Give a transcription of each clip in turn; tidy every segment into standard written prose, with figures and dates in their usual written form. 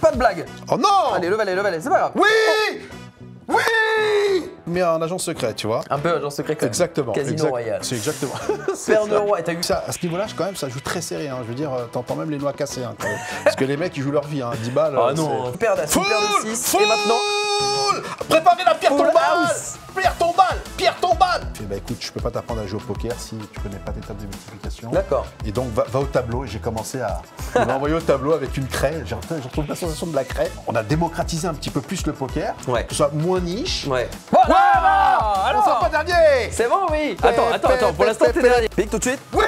pas de blague. Oh non! Allez, le valet, c'est pas grave. Oui! Oui! Mais en agent secret, tu vois. Un peu agent secret quand même. Exactement. Casino Royal. C'est exactement. Père de roi, et t'as eu Ça, à ce niveau-là, quand même, ça joue très serré. Hein. Je veux dire, t'entends même les noix cassées. Hein, quand même. Parce que les mecs, ils jouent leur vie. Hein. 10 balles. Ah non, paire d'as, paire de 6. Et maintenant. Préparez la pierre Full tombale! house. Pierre tombale! Pierre tombale! Et bah écoute, je peux pas t'apprendre à jouer au poker si tu connais pas tes tables de multiplication. D'accord. Et donc, va au tableau. Et j'ai commencé à m'envoyer au tableau avec une craie. Je retrouve la sensation de la craie. On a démocratisé un petit peu plus le poker. Ouais. Que ce soit moins niche. Ouais. Voilà! Alors, On sera pas dernier! c'est bon, oui. Attends. Pour l'instant, t'es dernier. Pique tout de suite. Oui!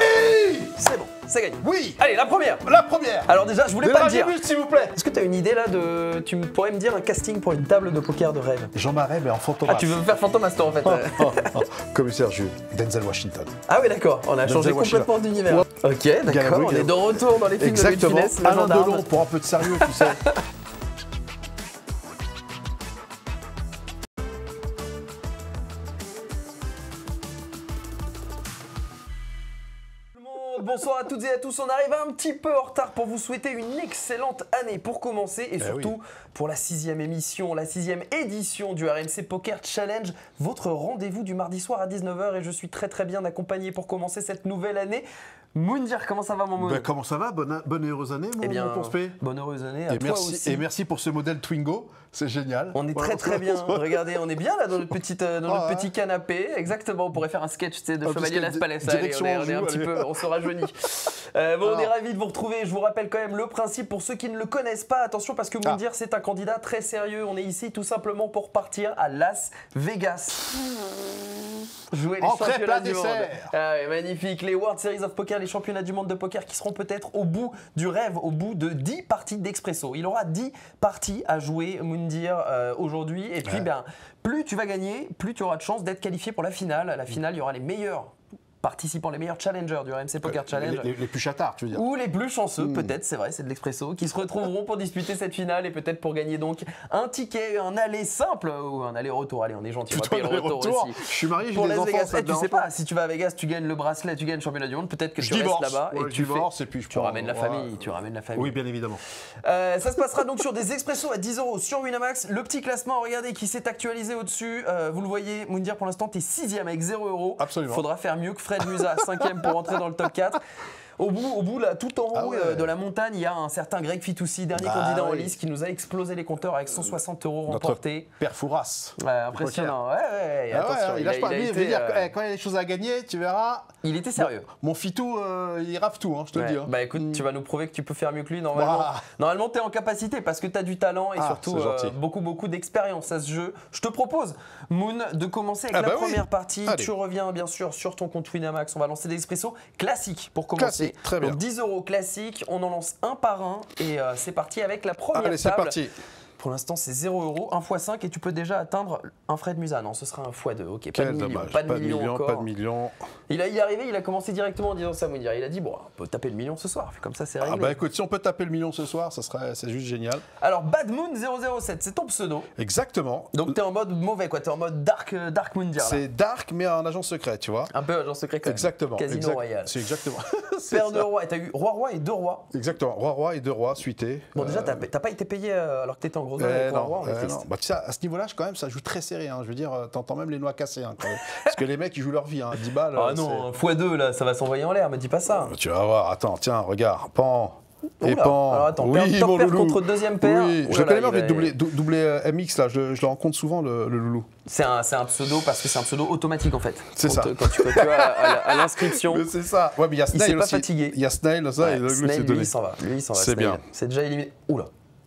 C'est bon, c'est gagné. Oui! Allez, la première. La première! Alors déjà, je voulais pas le dire. S'il vous plaît! Est-ce que tu as une idée là de. Tu pourrais me dire un casting pour une table de poker de rêve? Jean Marais, mais en fantôme. Ah, tu veux me faire Phantom Master en fait? Commissaire Jules, Denzel Washington. Ah oui, d'accord, on a Denzel changé Washington. complètement d'univers. Ouais. Ok, d'accord, on est de retour dans les films Exactement. de Louis de Funès, le Alain gendarme. Delon pour un peu de sérieux, tu sais. Bonsoir à toutes et à tous, on arrive un petit peu en retard pour vous souhaiter une excellente année pour commencer et surtout pour la 6e émission, la 6e édition du RMC Poker Challenge, votre rendez-vous du mardi soir à 19h et je suis très bien accompagné pour commencer cette nouvelle année. Moundir, comment ça va mon Moon? Ben, comment ça va? Bonne et heureuse année, mon Ponspé. Bonne heureuse année à et toi merci, aussi. Et merci pour ce modèle Twingo, c'est génial. On est très bien, regardez, on est bien là dans notre, notre petit canapé, exactement, on pourrait faire un sketch de Chevalier Las Palais, on est un petit peu, on se rajeunit. On est ravis de vous retrouver, je vous rappelle quand même le principe pour ceux qui ne le connaissent pas, attention parce que Moundir c'est un candidat très sérieux, on est ici tout simplement pour partir à Las Vegas. Jouer les championnats du monde. Ah oui, magnifique, les World Series of Poker, les championnats du monde de poker qui seront peut-être au bout du rêve, au bout de 10 parties d'expresso. Il aura 10 parties à jouer, Moundir, aujourd'hui. Et puis, plus tu vas gagner, plus tu auras de chances d'être qualifié pour la finale. À la finale, il y aura les meilleurs participants, les meilleurs challengers du RMC Poker Challenge. Les plus chatards, tu veux dire. Ou les plus chanceux, peut-être, c'est vrai, c'est de l'expresso, qui se retrouveront pour disputer cette finale et peut-être pour gagner donc un ticket, un aller simple ou un aller-retour. Allez, on est gentil, on va payer le retour aussi. Je suis marié, j'ai pour des Las enfants. Vegas, tu sais pas, si tu vas à Vegas, tu gagnes le bracelet, tu gagnes le championnat du monde, peut-être que tu restes là-bas et tu ramènes la famille, tu ramènes la famille. Oui, bien évidemment. Ça se passera donc sur des expressos à 10 € sur Winamax. Le petit classement, regardez, qui s'est actualisé au-dessus. Vous le voyez, Moundir, pour l'instant, t'es 6e avec 0 €. Absolument. Faudra faire mieux que Fred Musa, 5e pour entrer dans le top 4. Au bout là, tout en haut de la montagne, il y a un certain Greg Fitoussi, dernier candidat en lice, qui nous a explosé les compteurs avec 160 € remportés. Père Fouras. Impressionnant. Attention, il lâche pas. Lui, il veut dire quand il y a des choses à gagner, tu verras. Il était sérieux. Mon Fitou, il rafle tout, je te le dis. Bah écoute, tu vas nous prouver que tu peux faire mieux que lui normalement. Normalement, tu es en capacité parce que tu as du talent et surtout beaucoup d'expérience à ce jeu. Je te propose, Moon, de commencer avec la première partie. Allez. Tu reviens bien sûr sur ton compte Winamax. On va lancer des expressos classiques pour commencer. Très bien. Donc 10 € classiques, on en lance un par un et c'est parti avec la première Allez, c'est table. parti. Pour l'instant, c'est 0 €, 1 x 5 et tu peux déjà atteindre un Fred Musa. Non, ce sera un x 2. Ok, pas de million, dommage. pas de million encore. Pas de million. Il est arrivé, il a commencé directement en disant ça, Mounir. Il a dit, bon, on peut taper le million ce soir. Comme ça, c'est réglé. Ah bah écoute, si on peut taper le million ce soir, c'est juste génial. Alors, Bad Moon 007, c'est ton pseudo. Exactement. Donc, t'es en mode mauvais, quoi. T'es en mode dark Moundir. C'est dark, mais en agent secret, tu vois. Un peu agent secret quand même. Exactement. Casino Royal. C'est exactement. Père de roi. Et t'as eu roi et 2 rois. Exactement. Roi et 2 rois, suités. Bon, déjà, t'as pas été payé alors que t'étais en gros zone avec roi, on est triste. Bah, tu sais, à ce niveau-là, quand même, ça joue très serré. Je veux dire, t'entends même les noix cassées. Quand même. Parce que les mecs, ils jouent leur vie. 10 balles. Ah non, x2, là, ça va s'envoyer en l'air. Me dis pas ça. Tu vas voir. Attends, tiens, regarde. Pan. Et Oula. pan. Alors attends, oui, top mon paire loulou. contre deuxième paire. Oui, je le connais bien, mais doublé MX, là, je le rencontre souvent, le loulou. C'est un pseudo parce que c'est un pseudo automatique en fait. C'est ça. Quand tu vas à l'inscription. Mais c'est ça. Ouais, mais il y a Snail s'est pas aussi. fatigué. Il y a Snail, ça, et le loulou, c'est donné. Lui, il s'en va. C'est bien. C'est déjà éliminé. Oula.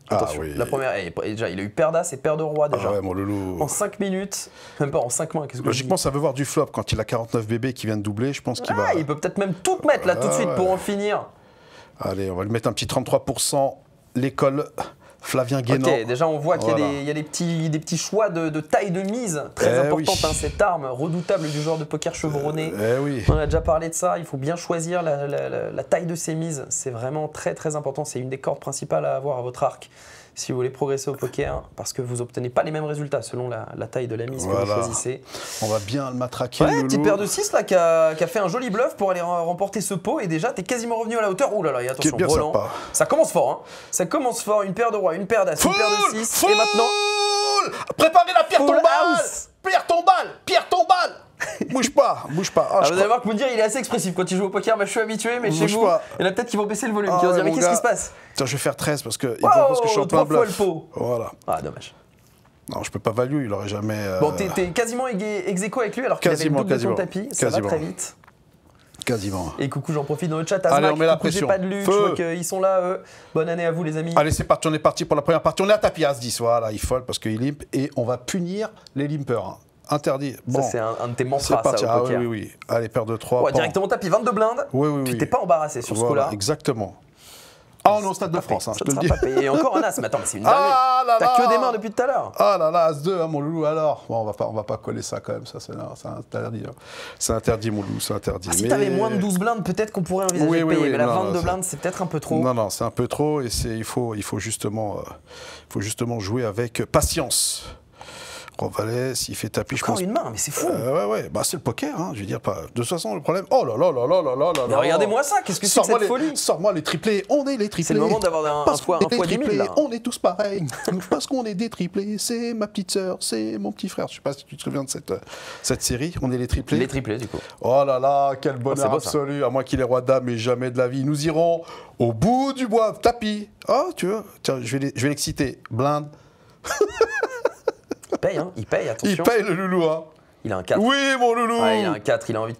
Attention, oui. la première, déjà, il a eu paire d'as et paire de roi déjà. Ah ouais, mon loulou. En 5 minutes, même pas en 5 mains. Qu'est-ce que Logiquement, ça veut voir du flop quand il a 49 bébés qui viennent doubler. Je pense qu'il va. Il peut peut-être même tout mettre là tout de suite pour en finir. Allez, on va lui mettre un petit 33%. L'école Flavien Guénan. Ok, déjà on voit qu'il y a des petits choix de taille de mise très importante. Cette arme redoutable du joueur de poker chevronné. Oui. On a déjà parlé de ça. Il faut bien choisir la taille de ses mises. C'est vraiment très important. C'est une des cordes principales à avoir à votre arc. si vous voulez progresser au poker, parce que vous obtenez pas les mêmes résultats selon la taille de la mise que vous choisissez. On va bien le matraquer. Ouais, petit paire de 6 là qui a fait un joli bluff pour aller remporter ce pot et déjà t'es quasiment revenu à la hauteur. Ouh là là, et attention, Roland. Ça commence fort, hein. Ça commence fort, une paire de rois, une paire d'as, une paire de 6 et maintenant. Préparez la pierre tombale. Pierre tombale. Bouge pas. Ah, vous allez voir que Moundir il est assez expressif quand il joue au poker, je suis habitué, mais chez vous, il y en a peut-être qui vont baisser le volume, qui vont se dire mais qu'est-ce qui se passe? Tiens, je vais faire 13 parce que je suis en plein bluff. 3 fois le pot. Voilà. Ah, dommage. Non, je peux pas value, il aurait jamais. Bon, t'es quasiment ex aequo avec lui alors qu'il avait le double de ton tapis, ça va très vite. Quasiment. Et coucou, j'en profite dans le chat. Allez, on met la pression. Pas de luxe, je vois qu'ils sont là, eux. Bonne année à vous, les amis. Allez, c'est parti, on est parti pour la première partie. On est à tapis As-10, voilà, il fold parce qu'il limp et on va punir les limpers. Interdit. Bon. Ça, c'est un de tes mantras, ça, au poker. Oui. Allez, paire de 3. Ouais, directement tapis, 22 blindes. Oui. Tu t'es pas embarrassé sur ce coup-là. Exactement. Ah, on est au Stade de France, je te le dis. Et encore un as, mais attends, mais c'est une dinguerie. T'as que des mains depuis tout à l'heure. Ah là là, As-2, hein, mon loulou, alors. Bon, on va pas coller ça quand même, ça c'est interdit. Hein. C'est interdit, mon loulou, c'est interdit. Si t'avais moins de 12 blindes, peut-être qu'on pourrait envisager de payer, mais la 22 blindes, c'est peut-être un peu trop. Non, c'est un peu trop, et il faut justement jouer avec patience. Valet, s'il fait tapis, je pense. Encore une main, mais c'est fou. Ouais, bah c'est le poker, hein, je veux dire, pas. De toute façon, le problème. Oh là là. Mais regardez-moi ça, qu'est-ce que c'est que cette folie? Sors-moi les triplés, on est les triplés. C'est le moment d'avoir un fois 10 000 là. On est tous pareils, parce qu'on est des triplés. C'est ma petite sœur, c'est mon petit frère. Je sais pas si tu te souviens de cette série, on est les triplés. Les triplés, du coup. Oh là là, quel bonheur absolu, à moins qu'il ait roi dame, mais jamais de la vie. Nous irons au bout du bois, tapis. Oh, tu vois, tiens, je vais l'exciter. Blinde. Il paye, attention. Il paye le loulou, hein. Il a un 4. Oui, mon loulou. Ouais, il a un 4, il a envie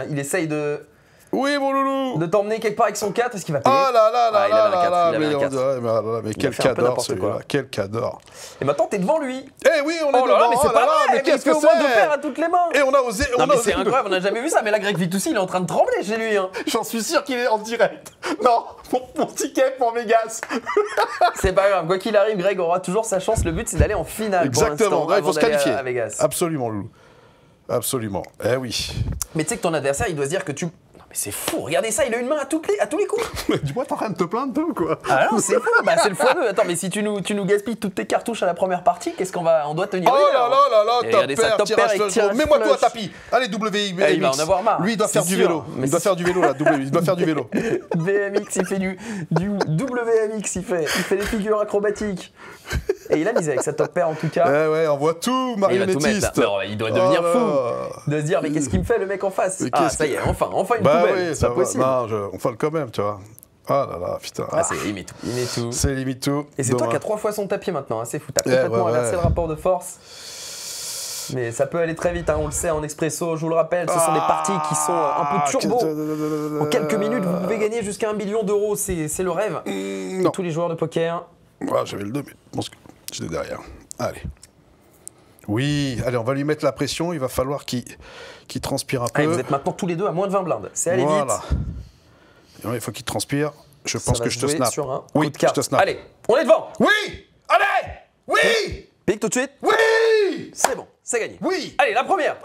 il essaye de... Oui, mon loulou. De t'emmener quelque part avec son 4, est-ce qu'il va payer? Oh là là là là, mais quel cador, quel cador. Et maintenant, t'es devant lui. Eh oui, on est devant. Là, mais c'est pas vrai, mais qu'est-ce que c'est? Au moins 2 paires à toutes les mains. Et on a osé. Non, mais c'est incroyable, on n'a jamais vu ça, mais là, Greg Vitoussi, il est en train de trembler chez lui. Hein. J'en suis sûr qu'il est en direct. Non, mon ticket pour Vegas. C'est pas grave, quoi qu'il arrive, Greg aura toujours sa chance. Le but, c'est d'aller en finale. Exactement, il faut se qualifier. À Vegas. Absolument, loulou. Absolument. Eh oui. Mais tu sais que ton adversaire, il doit se dire que tu... Mais c'est fou, regardez ça, il a une main à tous les coups. Dis-moi, t'es en train de te plaindre, toi, ou quoi? Ah non, c'est fou, c'est le x2. Attends, mais si tu nous gaspilles toutes tes cartouches à la première partie, qu'est-ce qu'on va... On doit tenir. Oh là là, top pair, tirage. Mets-moi tout à tapis. Allez, WMX. Il va en avoir marre. Lui, il doit faire du vélo. Il doit faire du vélo, là, il doit faire du vélo. BMX, il fait du WMX, il fait des figures acrobatiques. Et il a misé avec sa top pair en tout cas. Ouais, on voit tout, marionnettiste. Il doit devenir fou. Il doit se dire, mais qu'est-ce qu'il me fait le mec en face? Ah, ça y est, enfin une poubelle. C'est pas possible. Non, on fait quand même, tu vois. Ah là là, putain. Il met tout. C'est limite tout. Et c'est toi qui as 3 fois son tapis maintenant, c'est fou. T'as complètement inversé le rapport de force. Mais ça peut aller très vite, hein, on le sait, en expresso, je vous le rappelle, ce sont des parties qui sont un peu turbo. En quelques minutes, vous pouvez gagner jusqu'à 1 million d'euros, c'est le rêve de tous les joueurs de poker. Ouais, j'avais le 2, mais bon, j'étais derrière. Allez. Oui, allez, on va lui mettre la pression, il va falloir qu'il transpire un peu. Allez, vous êtes maintenant tous les deux à moins de 20 blindes, c'est aller vite. Il faut qu'il transpire, je pense que je te snap. Sur un oui, coup de carte. je te snap. Allez, on est devant. Oui. Allez. Oui. Pique tout de suite. Oui. C'est bon, c'est gagné. Oui. Allez, la première.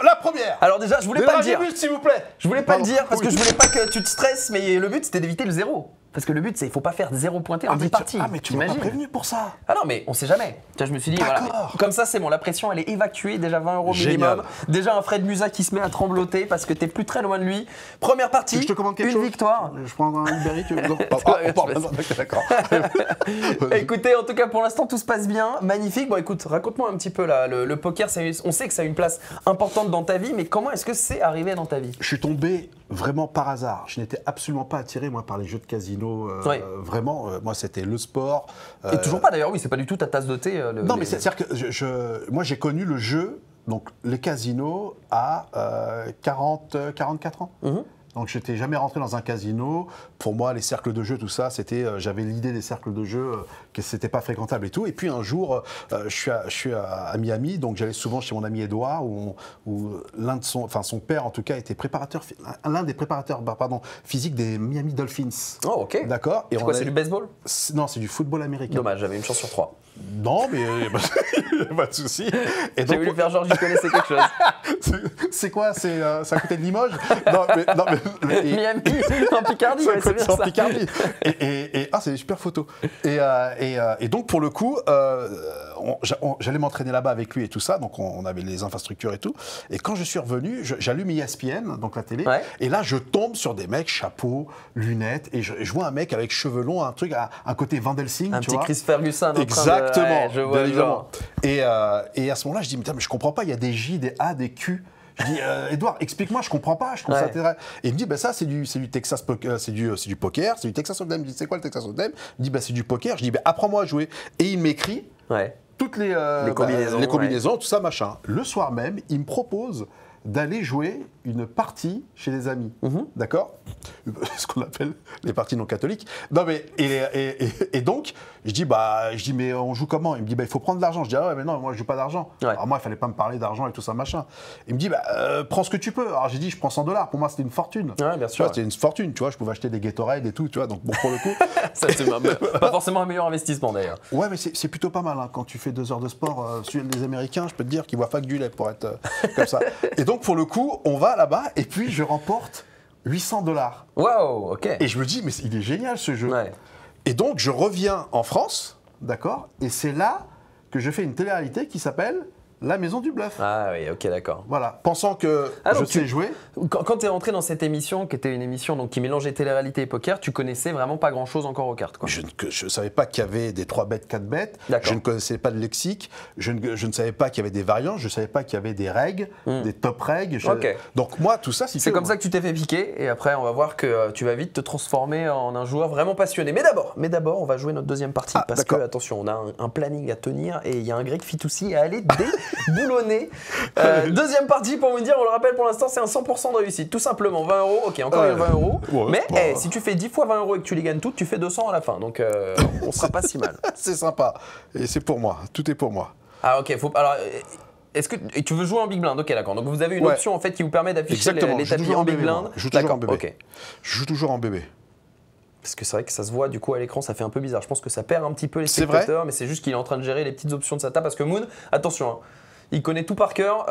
Alors déjà, je voulais pas le dire. S'il vous plaît. Je voulais pas le dire parce que je voulais pas que tu te stresses, mais le but c'était d'éviter le 0. Parce que le but, c'est il faut pas faire 0 pointé en 10 parties. Ah, mais tu m'as pas prévenu pour ça. Ah non, mais on sait jamais. Tiens, je me suis dit, voilà, comme ça, c'est bon, la pression, elle est évacuée, déjà 20 € minimum. Déjà un Fred Musa qui se met à trembloter parce que t'es plus très loin de lui. Première partie, je te commande quelque une chose. Victoire. Je prends un Uber Eats, tu veux d'accord. Écoutez, en tout cas, pour l'instant, tout se passe bien. Magnifique. Bon, écoute, raconte-moi un petit peu là. Le poker, on sait que ça a une place importante dans ta vie, mais comment est-ce que c'est arrivé dans ta vie? Je suis tombé vraiment par hasard. Je n'étais absolument pas attiré, moi, par les jeux de casino. Vraiment, moi, c'était le sport. Et toujours pas, d'ailleurs, oui, c'est pas du tout ta tasse de thé. Non, mais c'est-à-dire que moi, j'ai connu le jeu, donc les casinos, à 44 ans. Donc, je n'étais jamais rentré dans un casino. Pour moi, les cercles de jeu, tout ça, j'avais l'idée des cercles de jeu, que c'était pas fréquentable et tout. Et puis un jour, je suis à Miami, donc j'allais souvent chez mon ami Edouard, où son père, en tout cas, était l'un des préparateurs physiques des Miami Dolphins. Oh, ok. D'accord. C'est quoi, c'est du baseball? Non, c'est du football américain. Dommage, j'avais une chance sur 3. Non, mais pas de souci. J'ai voulu faire genre, j'y connaissais quelque chose. C'est quoi? C'est à côté de Limoges? Non, mais Miami, en Picardie, ouais, c'est bien en ça. Picardie. C'est des super photos. Et donc, pour le coup, j'allais m'entraîner là-bas avec lui et tout ça, donc on avait les infrastructures et tout. Et quand je suis revenu, j'allume ESPN, donc la télé, et là, je tombe sur des mecs, chapeau, lunettes, et je vois un mec avec cheveux longs, un truc, un côté Van Helsing, un tu petit vois. Chris Ferguson. Exactement, ouais, je vois, évidemment. Et à ce moment-là, je dis, mais je comprends pas, il y a des J, des A, des Q. Je dis, Edouard, explique-moi, je comprends pas, je trouve ça intéressant. Et il me dit, ça, c'est du Texas poker, c'est du poker, c'est du Texas Hold'em. Je dis, c'est quoi le Texas Hold'em? Il me dit, c'est du poker. Je dis, apprends-moi à jouer. Et il m'écrit toutes les combinaisons, tout ça, machin. Le soir même, il me propose d'aller jouer une partie chez des amis, d'accord? Ce qu'on appelle les parties non catholiques. Non mais et donc je dis mais on joue comment? Il me dit il faut prendre de l'argent. Je dis mais non, moi je joue pas d'argent. Alors moi il fallait pas me parler d'argent et tout ça machin. Il me dit prends ce que tu peux. Alors j'ai dit je prends $100. Pour moi c'était une fortune. Ouais, bien sûr. C'était une fortune, tu vois, je pouvais acheter des Gatorade et tout, tu vois. Donc bon pour le coup, ça c'est pas forcément un meilleur investissement d'ailleurs. Ouais mais c'est plutôt pas mal quand tu fais 2 heures de sport sur les Américains, je peux te dire qu'ils voient pas que du lait pour être comme ça. Et donc pour le coup, on va là-bas et puis je remporte $800. Waouh, ok. Et je me dis, mais il est génial ce jeu. Ouais. Et donc, je reviens en France, d'accord? Et c'est là que je fais une télé-réalité qui s'appelle La Maison du Bluff. Ah oui, ok, d'accord. Voilà, pensant que je sais jouer. Quand tu es rentré dans cette émission, qui était une émission donc, qui mélangeait télé-réalité et poker, tu connaissais vraiment pas grand-chose encore aux cartes, quoi. Je ne savais pas qu'il y avait des 3 bêtes, 4 bêtes. Je ne connaissais pas de lexique. Je ne savais pas qu'il y avait des variantes. Je ne savais pas qu'il y avait des règles, des top règles. Donc moi, tout ça, c'est comme ça que tu t'es fait piquer. Et après, on va voir que tu vas vite te transformer en un joueur vraiment passionné. Mais d'abord, on va jouer notre deuxième partie. Parce que, attention, on a un planning à tenir et il y a un Greg Fitoussi à aller déboulonner. Deuxième partie, pour vous dire, on le rappelle pour l'instant, c'est un 100% de réussite. Tout simplement, 20 €. Ok, encore 20 €. Ouais, mais si tu fais 10 fois 20 € et que tu les gagnes toutes, tu fais 200 à la fin. Donc on sera pas si mal. C'est sympa. Et c'est pour moi. Tout est pour moi. Ah ok, alors... Est-ce que tu veux jouer en big blind? Ok, d'accord. Donc vous avez une option en fait qui vous permet d'afficher les tapis en big blind. Je joue toujours en bébé. Okay. Je joue toujours en bébé. Parce que c'est vrai que ça se voit du coup à l'écran, ça fait un peu bizarre. Je pense que ça perd un petit peu les spectateurs, mais c'est juste qu'il est en train de gérer les petites options de sa table. Parce que Moon, attention, il connaît tout par cœur.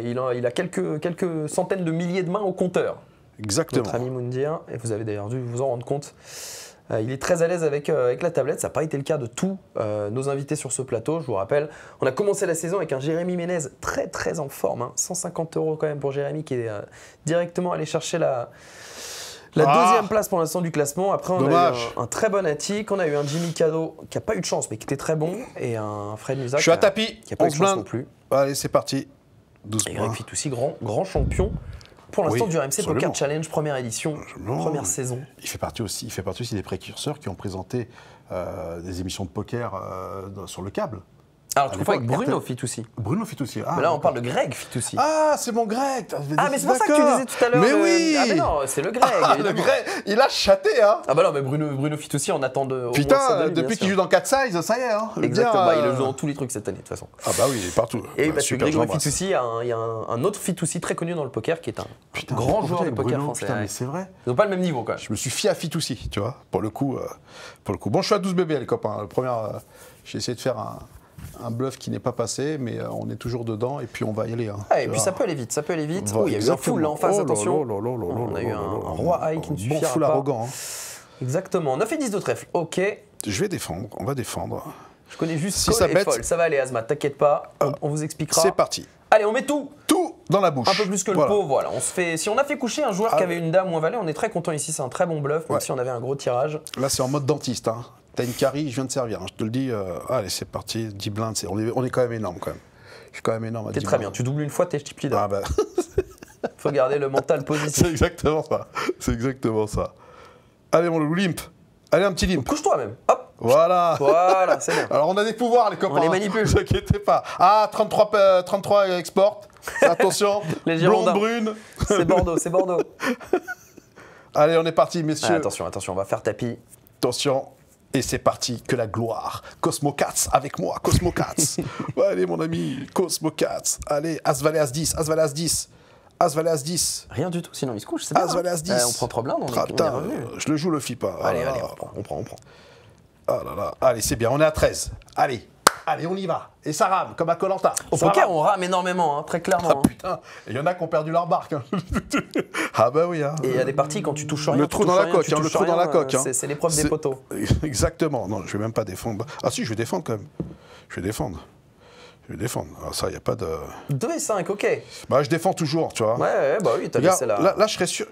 Il a quelques centaines de milliers de mains au compteur. Exactement. Notre ami Moundir, et vous avez d'ailleurs dû vous en rendre compte. Il est très à l'aise avec la tablette, ça n'a pas été le cas de tous nos invités sur ce plateau, je vous rappelle. On a commencé la saison avec un Jérémy Ménez très très en forme, 150 € quand même pour Jérémy qui est directement allé chercher la deuxième place pour l'instant du classement. Après on a eu un très bon Attic, on a eu un Jimmy Cado qui n'a pas eu de chance mais qui était très bon et un Fred Musa qui n'a pas eu de chance non plus. Allez c'est parti. Et Greg Fitoussi, grand champion. Pour l'instant, du RMC Poker Challenge, première édition, première saison. Il fait partie aussi des précurseurs qui ont présenté des émissions de poker sur le câble. Alors, tu trouves avec Bruno Fitoussi. Bruno Fitoussi. Mais là, on parle de Greg Fitoussi. Ah, c'est mon Greg. Mais c'est pour ça que tu disais tout à l'heure. Mais oui. Ah, mais non, c'est le Greg. Le Greg, il a chaté, hein. Ah, bah non, mais Bruno Fitoussi, on attend de. Putain, depuis qu'il joue dans 4 Size, ça y est, hein. Exactement, il joue dans tous les trucs cette année, de toute façon. Ah, bah oui, il est partout. Et parce que Grégory Fitoussi, il y a un autre Fitoussi très connu dans le poker qui est un grand joueur de poker français. Putain, mais c'est vrai. Ils n'ont pas le même niveau, quand même. Je me suis fié à Fitoussi, tu vois, pour le coup. Bon, je suis à 12 bébés, les copains. J'ai essayé de faire un bluff qui n'est pas passé, mais on est toujours dedans et puis on va y aller. Et puis ça peut aller vite, Il y a eu un full là en face, attention. On a eu un roi high qui ne suffira pas. Bon full arrogant. Exactement, 9 et 10 de trèfle, ok. Je vais défendre, on va défendre. Je connais juste call et fold, ça va aller Azmat, t'inquiète pas, on vous expliquera. C'est parti. Allez, on met tout dans la bouche. Un peu plus que le pot, voilà. Si on a fait coucher un joueur qui avait une dame ou un valet, on est très content ici, c'est un très bon bluff, même si on avait un gros tirage. Là, c'est en mode dentiste, hein. T'as une carie, je viens de servir, je te le dis. Allez, c'est parti, 10 blindes, on est quand même énorme, quand même. Je suis quand même énorme à 10 blindes. T'es très bien, tu doubles une fois, t'es chip leader. Ah bah... Faut garder le mental positif. C'est exactement ça. Allez, mon loulou, limp. Allez, un petit limp. Couche-toi même, hop. Voilà, c'est bien. Alors, on a des pouvoirs, les copains. On les manipule. Ne vous inquiétez pas. Ah, 33 export. Attention, blonde, brune. C'est Bordeaux. Allez, on est parti, messieurs. Attention, on va faire tapis. Attention. Et c'est parti, que la gloire. Cosmo Cats avec moi, Cosmo Cats. Allez, mon ami, Cosmo Cats. Allez, As-Valet, As-10, As-Valet, As-10. As-Valet, As-10. Rien du tout, sinon il se couche, c'est bien. As-Valet, As-10. On prend 3 blindes, on est revenu. Je le joue le FIPA. Allez, on prend. Ah là là. Allez, c'est bien, on est à 13. Allez, allez, on y va. Et ça rame, comme à Koh-Lanta. Au poker, on rame énormément, hein, très clairement. Ah putain, il y en a qui ont perdu leur barque. Hein. Ah bah oui. Hein. Et il y a des parties quand tu touches rien. Le trou dans la coque, le trou dans la coque. C'est l'épreuve des poteaux. Exactement. Non, je vais même pas défendre. Ah si, je vais défendre quand même. Je vais défendre. Alors ça, il n'y a pas de... 2 et 5, ok. Bah, je défends toujours, tu vois. Ouais, bah oui, t'as laissé la... Là, je serais sûr...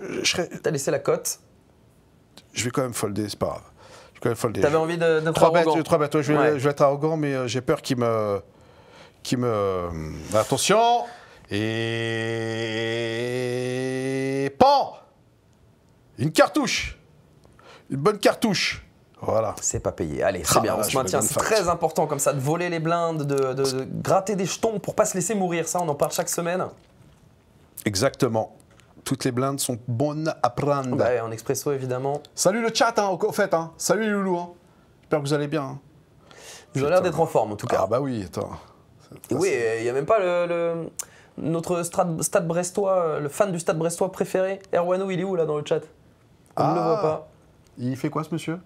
T'as laissé la cote. Je vais quand même folder, c'est pas grave. Je vais quand même folder. T'avais envie d'être arrogant. 3 bêtes, ouais, je vais être arrogant, mais j'ai peur qu'il me... Attention. Et... Pan. Une cartouche. Une bonne cartouche. Voilà. C'est pas payé. Allez, c'est bien, on se maintient. C'est très important comme ça de voler les blindes, de gratter des jetons pour pas se laisser mourir. Ça, on en parle chaque semaine. Exactement. Toutes les blindes sont bonnes à prendre. Bah, en expresso, évidemment. Salut le chat, hein, au fait. Hein. Salut les loulous. Hein. J'espère que vous allez bien. Hein. Ils ont l'air d'être en forme, en tout cas. Ah bah oui, attends. Oui, il n'y a même pas notre stade brestois, le fan du stade brestois préféré. Erwanou, il est où, là, dans le chat? On ne le voit pas. Il fait quoi, ce monsieur?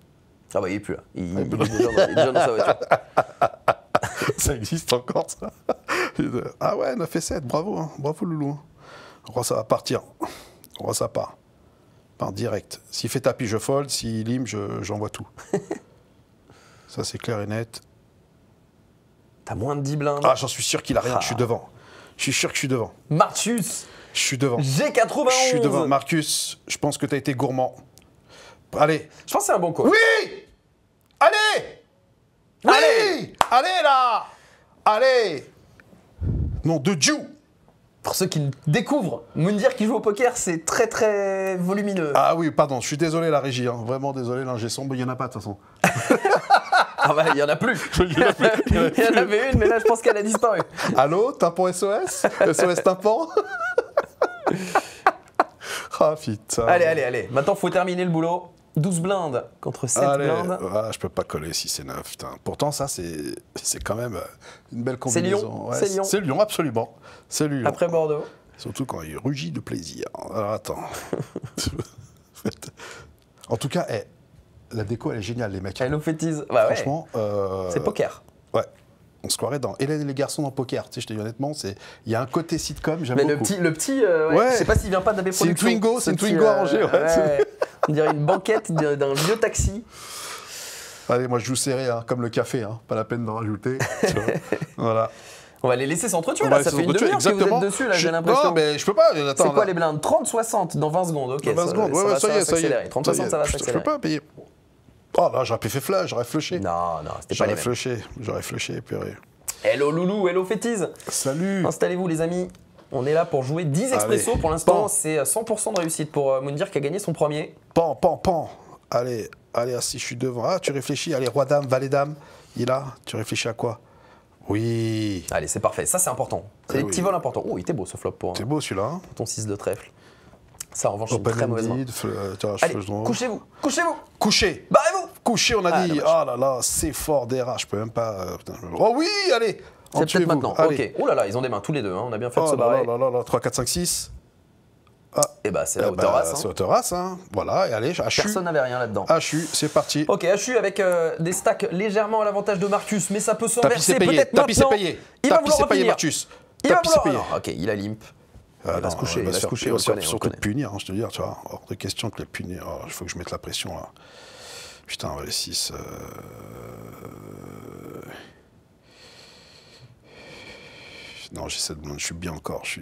Ah bah il est plus là, il est déjà dans sa voiture. Ça existe encore ça. Ah ouais, 9 et 7, bravo, hein. Bravo Loulou. Je crois que ça va partir. Je crois que ça part. Part direct. S'il fait tapis, je fold, s'il lime, j'envoie tout. Ça c'est clair et net. T'as moins de 10 blindes. Ah, j'en suis sûr qu'il a rien, je suis devant. Je suis sûr que je suis devant. Marcus. Je suis devant. G91. Je suis devant. Marcus, je pense que t'as été gourmand. Allez. Je pense que c'est un bon coach. Oui. Allez. Oui. Allez. Allez là. Allez. Non, de Dieu. Pour ceux qui découvrent, Moundir qui joue au poker, c'est très très volumineux. Ah oui, pardon, je suis désolé la régie, hein. Vraiment désolé, l'ingé son, il n'y en a pas de toute façon. Ah bah il n'y en a plus. Il y en avait une, mais là je pense qu'elle a disparu. Allô, tympan SOS SOS tympan. Ah putain. Allez. Maintenant, faut terminer le boulot. 12 blindes contre 7 blindes. Ah, je peux pas coller si c'est 9, putain. Pourtant, ça, c'est quand même une belle combinaison. C'est Lyon, ouais, c'est Lyon. C'est Lyon, absolument. C'est Lyon. Après Bordeaux. Surtout quand il rugit de plaisir. Alors, attends. En tout cas, la déco, elle est géniale, les mecs. Elle nous fétise. Bah, franchement. Ouais. C'est poker. Ouais. On se croirait dans Hélène et les garçons dans poker. Tu sais, je te dis honnêtement, il y a un côté sitcom, j'aime beaucoup. Le petit ouais. Je sais pas s'il vient pas d'AB Productions. C'est une Twingo arrangée, ouais. On dirait une banquette d'un vieux taxi. Allez, moi je joue serré, hein, comme le café, hein. Pas la peine d'en rajouter. Voilà. On va les laisser s'entretuer, là. Ça fait une demi-heure que vous êtes dessus, là, j'ai l'impression. Non, mais je peux pas. C'est quoi les blindes? 30-60 dans 20 secondes, ok. 20 secondes, ouais, ça y est. 30-60, ça va s'accélérer. Je peux pas payer. Oh là, j'aurais fait flush, j'aurais flushé. Non, c'était pas les mêmes. J'aurais flushé, purée. Hello Loulou, hello Fétise. Salut. Installez-vous les amis. On est là pour jouer 10 expressos. Pour l'instant, c'est 100% de réussite pour Moundir qui a gagné son premier. Pan. Allez, assis, je suis devant. Ah, tu réfléchis. Allez, roi dame, valet dame. Il est là. Tu réfléchis à quoi? Oui. Allez, c'est parfait. Ça, c'est important. C'est des petits vols importants. Oh, il était beau ce flop pour C'est beau celui-là. Hein, pour ton 6 de trèfle. Ça, en revanche, c'est une très mauvaise main. Allez, couchez-vous. Couchez. Barrez-vous. Couché, on a dit. Oh là là, c'est fort des rats. Je peux même pas. Oh oui, allez. C'est peut-être maintenant. Ok. Oh là là, ils ont des mains tous les deux. Hein. On a bien fait de se barrer. Oh là là, 3, 4, 5, 6. Ah. Et bah, c'est la hauteur race. C'est hauteur race, hein. Voilà, et allez, HU. Personne n'avait rien là-dedans. HU, c'est parti. Ok, HU avec des stacks légèrement à l'avantage de Marcus, mais ça peut s'inverser peut-être maintenant. Tapis, c'est payé. Il va vouloir payé, Marcus. Tapis, c'est payé. Ok, il a limp. Il va se coucher, on le connaît. Surtout de punir, je te dis, tu vois. Hors de question que les punir. Il faut que je mette la pression, là. Putain, les 6. Non, j'essaie de. Je suis bien encore. Je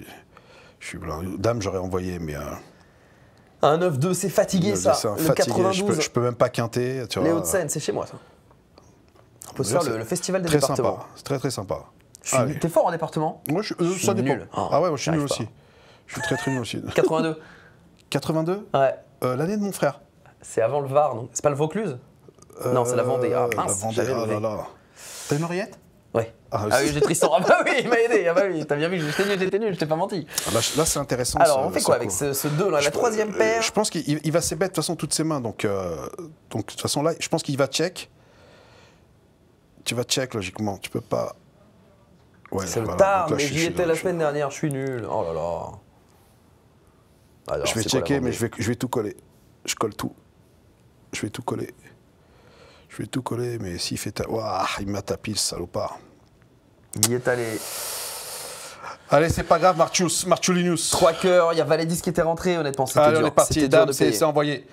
suis blanc. Dame, j'aurais envoyé, mais. Un 9-2, c'est fatigué, ça. Le fatigué. 92. Je peux même pas quinter. Tu vois. Les Hauts-de-Seine, c'est chez moi, ça. On peut se faire le festival des départements. C'est très, très sympa. T'es fort en département? Moi, ça dépend. Nul. Ah ouais, moi, je suis nul aussi. Je suis très, très nul aussi. 82. 82? Ouais. L'année de mon frère. C'est avant le Var, non? C'est pas le Vaucluse? Non, c'est la Vendée. Ah mince, j'avais levé. T'as une oreillette? Ouais. Ah oui, j'ai Tristan. Ah bah oui, il m'a aidé. Ah bah oui, t'as bien vu, j'étais nul, je t'ai pas menti. Là, c'est intéressant. Alors, on fait quoi avec ce 2 là, la troisième paire? Je pense qu'il va s'ébête de toute façon toutes ses mains. Donc de toute façon, là, je pense qu'il va check. Tu vas check, logiquement. Tu peux pas. Ouais, c'est le tard, mais j'y étais la semaine dernière, je suis nul. Oh là là. Alors, je vais checker, mais je vais tout coller. Je colle tout. Je vais tout coller. Mais s'il fait ta... Ouah, il m'a tapé, le salopard. Il est allé. Allez, c'est pas grave, Marchulinus. 3 cœurs, il y a Valédis qui était rentré, honnêtement, c'était dur. Allez, on est parti, dame, c'est envoyé.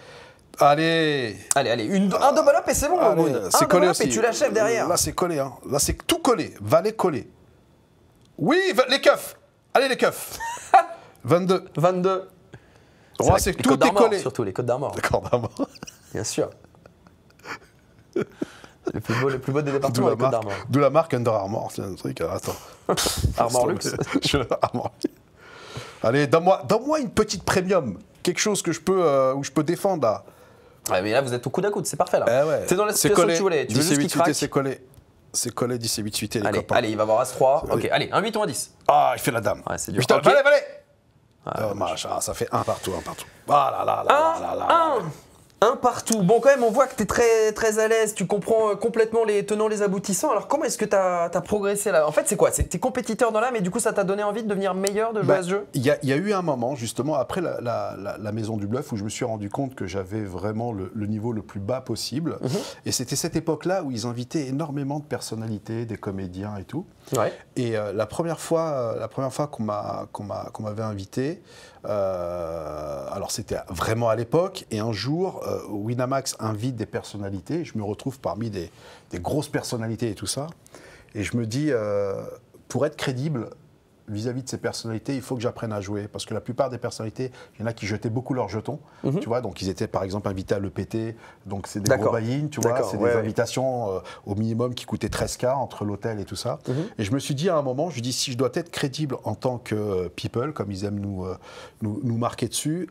Allez. Allez, un double up et c'est bon, Moon. C'est collé aussi. Et tu l'achèves derrière. Là, c'est collé, hein. Là, c'est tout collé. Valet collé. Oui, les keufs. Allez, les keufs. 22. 22. Roi, c'est tout est collé. Surtout les Côtes d'Armor. Les Côtes d'Armor. Bien sûr. Le plus beau des départements, les Côtes d'Armor. D'où la marque Under Armour, c'est un truc. Attends. Armor Luxe. Armor. Allez, donne-moi une petite premium. Quelque chose que où je peux défendre là. Ouais, mais là, vous êtes au coude à coude, c'est parfait là. Ouais. C'est dans la situation que tu voulais. Tu veux juste qu'il craque. C'est collé. C'est collé 10 et 8 suités, les copains. Allez, il va avoir As-3. Ok, allez, un 8 ou un 10. Ah, il fait la dame. Ouais, c'est dur. Putain, okay. Valet. Dommage, ça fait un partout. Ah là. Un partout. Bon, quand même, on voit que tu es très, très à l'aise, tu comprends complètement les tenants, les aboutissants. Alors, comment est-ce que tu as progressé là? En fait, c'est quoi? Tu es compétiteur dans l'âme et du coup, ça t'a donné envie de devenir meilleur, de jouer à ce jeu? Il y a eu un moment, justement, après la Maison du Bluff, où je me suis rendu compte que j'avais vraiment le niveau le plus bas possible. Et c'était cette époque-là où ils invitaient énormément de personnalités, des comédiens et tout. Ouais. Et la première fois qu'on m'avait invité, alors c'était vraiment à l'époque, et un jour, Winamax invite des personnalités, je me retrouve parmi des grosses personnalités et tout ça, et je me dis, pour être crédible vis-à-vis de ces personnalités, il faut que j'apprenne à jouer, parce que la plupart des personnalités, il y en a qui jetaient beaucoup leurs jetons, tu vois, donc ils étaient par exemple invités à l'EPT, donc c'est des gros buy-in, tu vois, c'est des invitations au minimum qui coûtaient 13K entre l'hôtel et tout ça. Et je me suis dit à un moment, je dis si je dois être crédible en tant que people, comme ils aiment nous marquer dessus,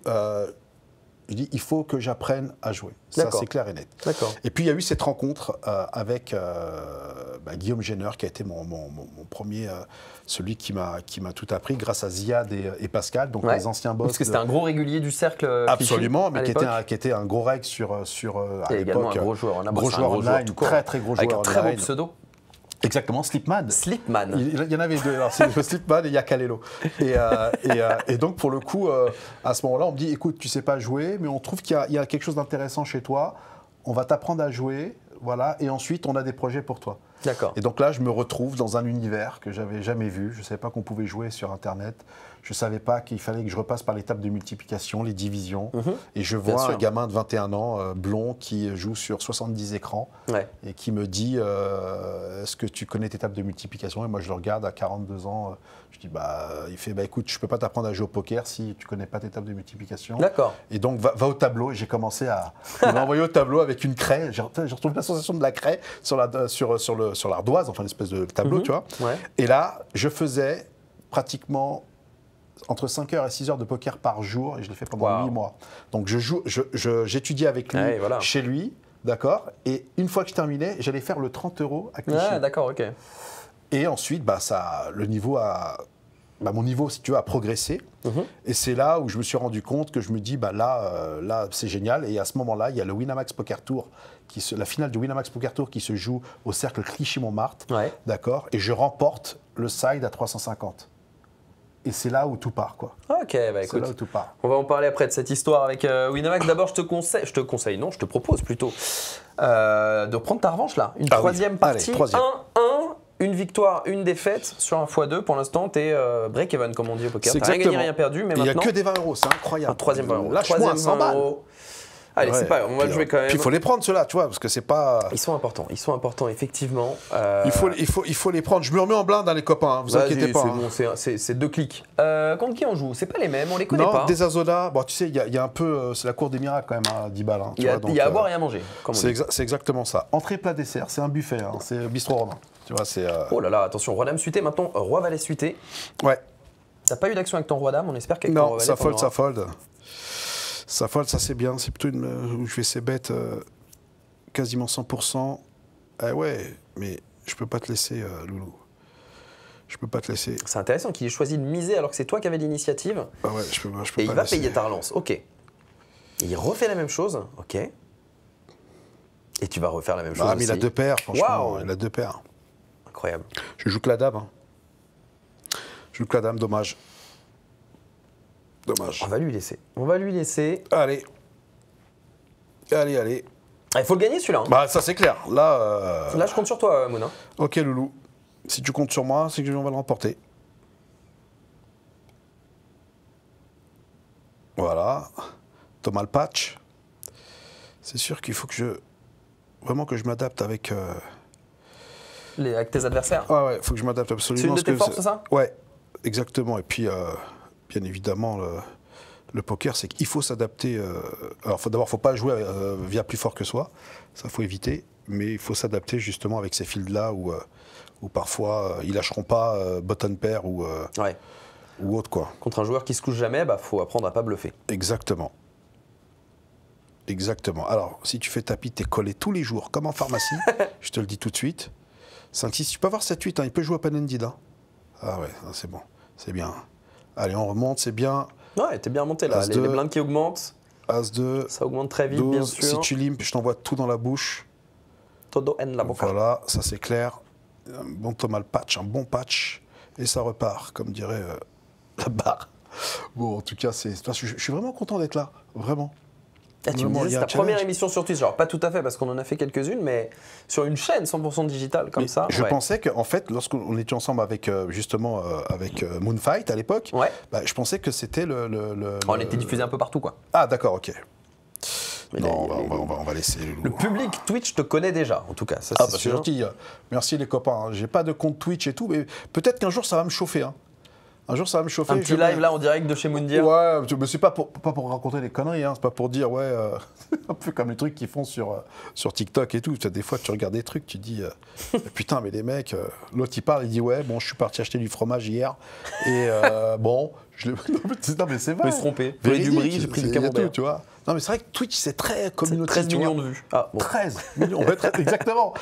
je dis il faut que j'apprenne à jouer. Ça, c'est clair et net. Et puis il y a eu cette rencontre avec Guillaume Jenner, qui a été mon premier, celui qui m'a tout appris, grâce à Ziad et Pascal, donc les anciens boss. Parce que c'était un gros régulier du cercle. Absolument, mais qui était un gros règle sur à l'époque. Un gros joueur. Gros joueur online, très gros joueur avec un très beau pseudo. Exactement, Slipman. Il y en avait deux, alors c'est Slipman et Yakalelo. Et donc pour le coup, à ce moment-là, on me dit, écoute, tu sais pas jouer, mais on trouve qu'il y a quelque chose d'intéressant chez toi, on va t'apprendre à jouer, voilà, et ensuite on a des projets pour toi. D'accord. Et donc là, je me retrouve dans un univers que j'avais jamais vu, je ne savais pas qu'on pouvait jouer sur Internet, je ne savais pas qu'il fallait que je repasse par l'étape de multiplication, les divisions, et je vois un gamin de 21 ans, blond, qui joue sur 70 écrans, et qui me dit, est-ce que tu connais tes tables de multiplication? Et moi, je le regarde à 42 ans, je dis, il fait, écoute, je ne peux pas t'apprendre à jouer au poker si tu ne connais pas tes tables de multiplication. D'accord. Et donc, va au tableau, et j'ai commencé à m'envoyer au tableau avec une craie, j'ai retrouvé la sensation de la craie sur l'ardoise, enfin une espèce de tableau, tu vois. Et là, je faisais pratiquement entre 5 heures et 6 heures de poker par jour, et je l'ai fait pendant 8 mois. Donc j'étudiais avec lui, chez lui, d'accord, et une fois que je terminais, j'allais faire le 30 € à Clichy. D'accord, ok. Et ensuite, mon niveau, si tu veux, a progressé. Et c'est là où je me suis rendu compte que je me dis, là c'est génial. Et à ce moment-là, il y a le Winamax Poker Tour, la finale du Winamax Poker Tour qui se joue au cercle Clichy-Montmartre, d'accord. Et je remporte le side à 350. Et c'est là où tout part, quoi. Ok, écoute, c'est là où tout part. On va en parler après de cette histoire avec Winamax. D'abord, je te propose plutôt de prendre ta revanche là. Une troisième partie. 1-1, une victoire, une défaite sur un x2. Pour l'instant, tu es break-even, comme on dit au poker. Tu n'as rien gagné, rien perdu, mais maintenant… Il n'y a que des 20 €, c'est incroyable. Un troisième 20 €. Lâche-moi 100 balles. Allez, c'est pas grave, on va le jouer quand même. Puis il faut les prendre ceux-là, tu vois, parce que c'est pas… Ils sont importants, effectivement. Il faut les prendre. Je me remets en blind, les copains, vous inquiétez pas. C'est bon, c'est 2 clics. Contre qui on joue? C'est pas les mêmes, on les connaît pas. Non, des Azola, bon, tu sais, il y a un peu… c'est la cour des miracles quand même à 10 balles. Il y a à boire et à manger. C'est exactement ça. Entrée, plat, dessert, c'est un buffet, c'est bistrot romain. Tu vois, c'est… Oh là là, attention, roi dame suité, maintenant roi valet suité. Ouais. T'as pas eu d'action avec ton roi dame, on espère qu'avec ton roi valet… Non, ça fold. Ça fold, ça c'est bien. C'est plutôt où je fais ces bêtes quasiment 100%. Ah ouais, mais je peux pas te laisser, Loulou. Je peux pas te laisser. C'est intéressant qu'il ait choisi de miser alors que c'est toi qui avais l'initiative. Ah ouais, je peux pas. Et il va payer ta relance, ok. Et il refait la même chose, ok. Et tu vas refaire la même chose mais il a 2 paires, franchement. Wow. Il a 2 paires. Incroyable. Je joue que la dame. Je joue que la dame, dommage. Dommage. On va lui laisser. Allez. Il faut le gagner celui-là. Ça c'est clair. Là, je compte sur toi, Mouna. Ok, Loulou. Si tu comptes sur moi, c'est que on va le remporter. Voilà. Thomas le patch. C'est sûr qu'il faut que vraiment que je m'adapte avec... Avec tes adversaires. Ah ouais, il faut que je m'adapte absolument. C'est une de tes forces, c'est ça? Ouais, exactement. Et puis, bien évidemment, le poker, c'est qu'il faut s'adapter. Alors, d'abord, il ne faut pas jouer via plus fort que soi. Ça, il faut éviter. Mais il faut s'adapter justement avec ces fields-là où parfois, ils lâcheront pas button pair ou autre, quoi. Contre un joueur qui se couche jamais, il faut apprendre à pas bluffer. Exactement. Exactement. Alors, si tu fais tapis, tu es collé tous les jours, comme en pharmacie. Je te le dis tout de suite. 5-6, tu peux avoir 7-8, hein, il peut jouer open-ended. Hein. Ah ouais, c'est bon, c'est bien. Allez, on remonte, c'est bien. Ouais, t'es bien monté là, les blindes qui augmentent. As-2. Ça augmente très vite, 12, bien sûr. Si tu limpes, je t'envoie tout dans la bouche. Todo en la boca. Voilà, ça c'est clair. Un bon Thomas le patch, un bon patch. Et ça repart, comme dirait la barre. Bon, en tout cas, je suis vraiment content d'être là, vraiment. Tu me disais, c'est ta première émission sur Twitch. Alors, pas tout à fait, parce qu'on en a fait quelques-ines, mais sur une chaîne 100% digitale, comme ça. Je pensais qu'en fait, lorsqu'on était ensemble avec, justement, avec Moonfight à l'époque, je pensais que c'était On était diffusé un peu partout, quoi. Ah, d'accord, ok. Mais non, on va laisser... Le public Twitch te connaît déjà, en tout cas. Ça, c'est gentil. Merci les copains. J'ai pas de compte Twitch et tout, mais peut-être qu'un jour, ça va me chauffer. Hein. Un jour, ça va me chauffer. Un petit live là en direct de chez Moundir. Ouais, mais c'est pas pour raconter des conneries, hein. C'est pas pour dire, un peu comme les trucs qu'ils font sur TikTok et tout. Des fois, tu regardes des trucs, tu dis, putain, mais les mecs, l'autre il parle, il dit, ouais, bon, je suis parti acheter du fromage hier. Et bon, non, mais c'est vrai. Je me suis trompé. J'ai du brie, j'ai pris du camembert. Tu vois. Non, mais c'est vrai que Twitch, c'est très communautaire. 13 millions de vues. Ah, bon. 13 millions, exactement.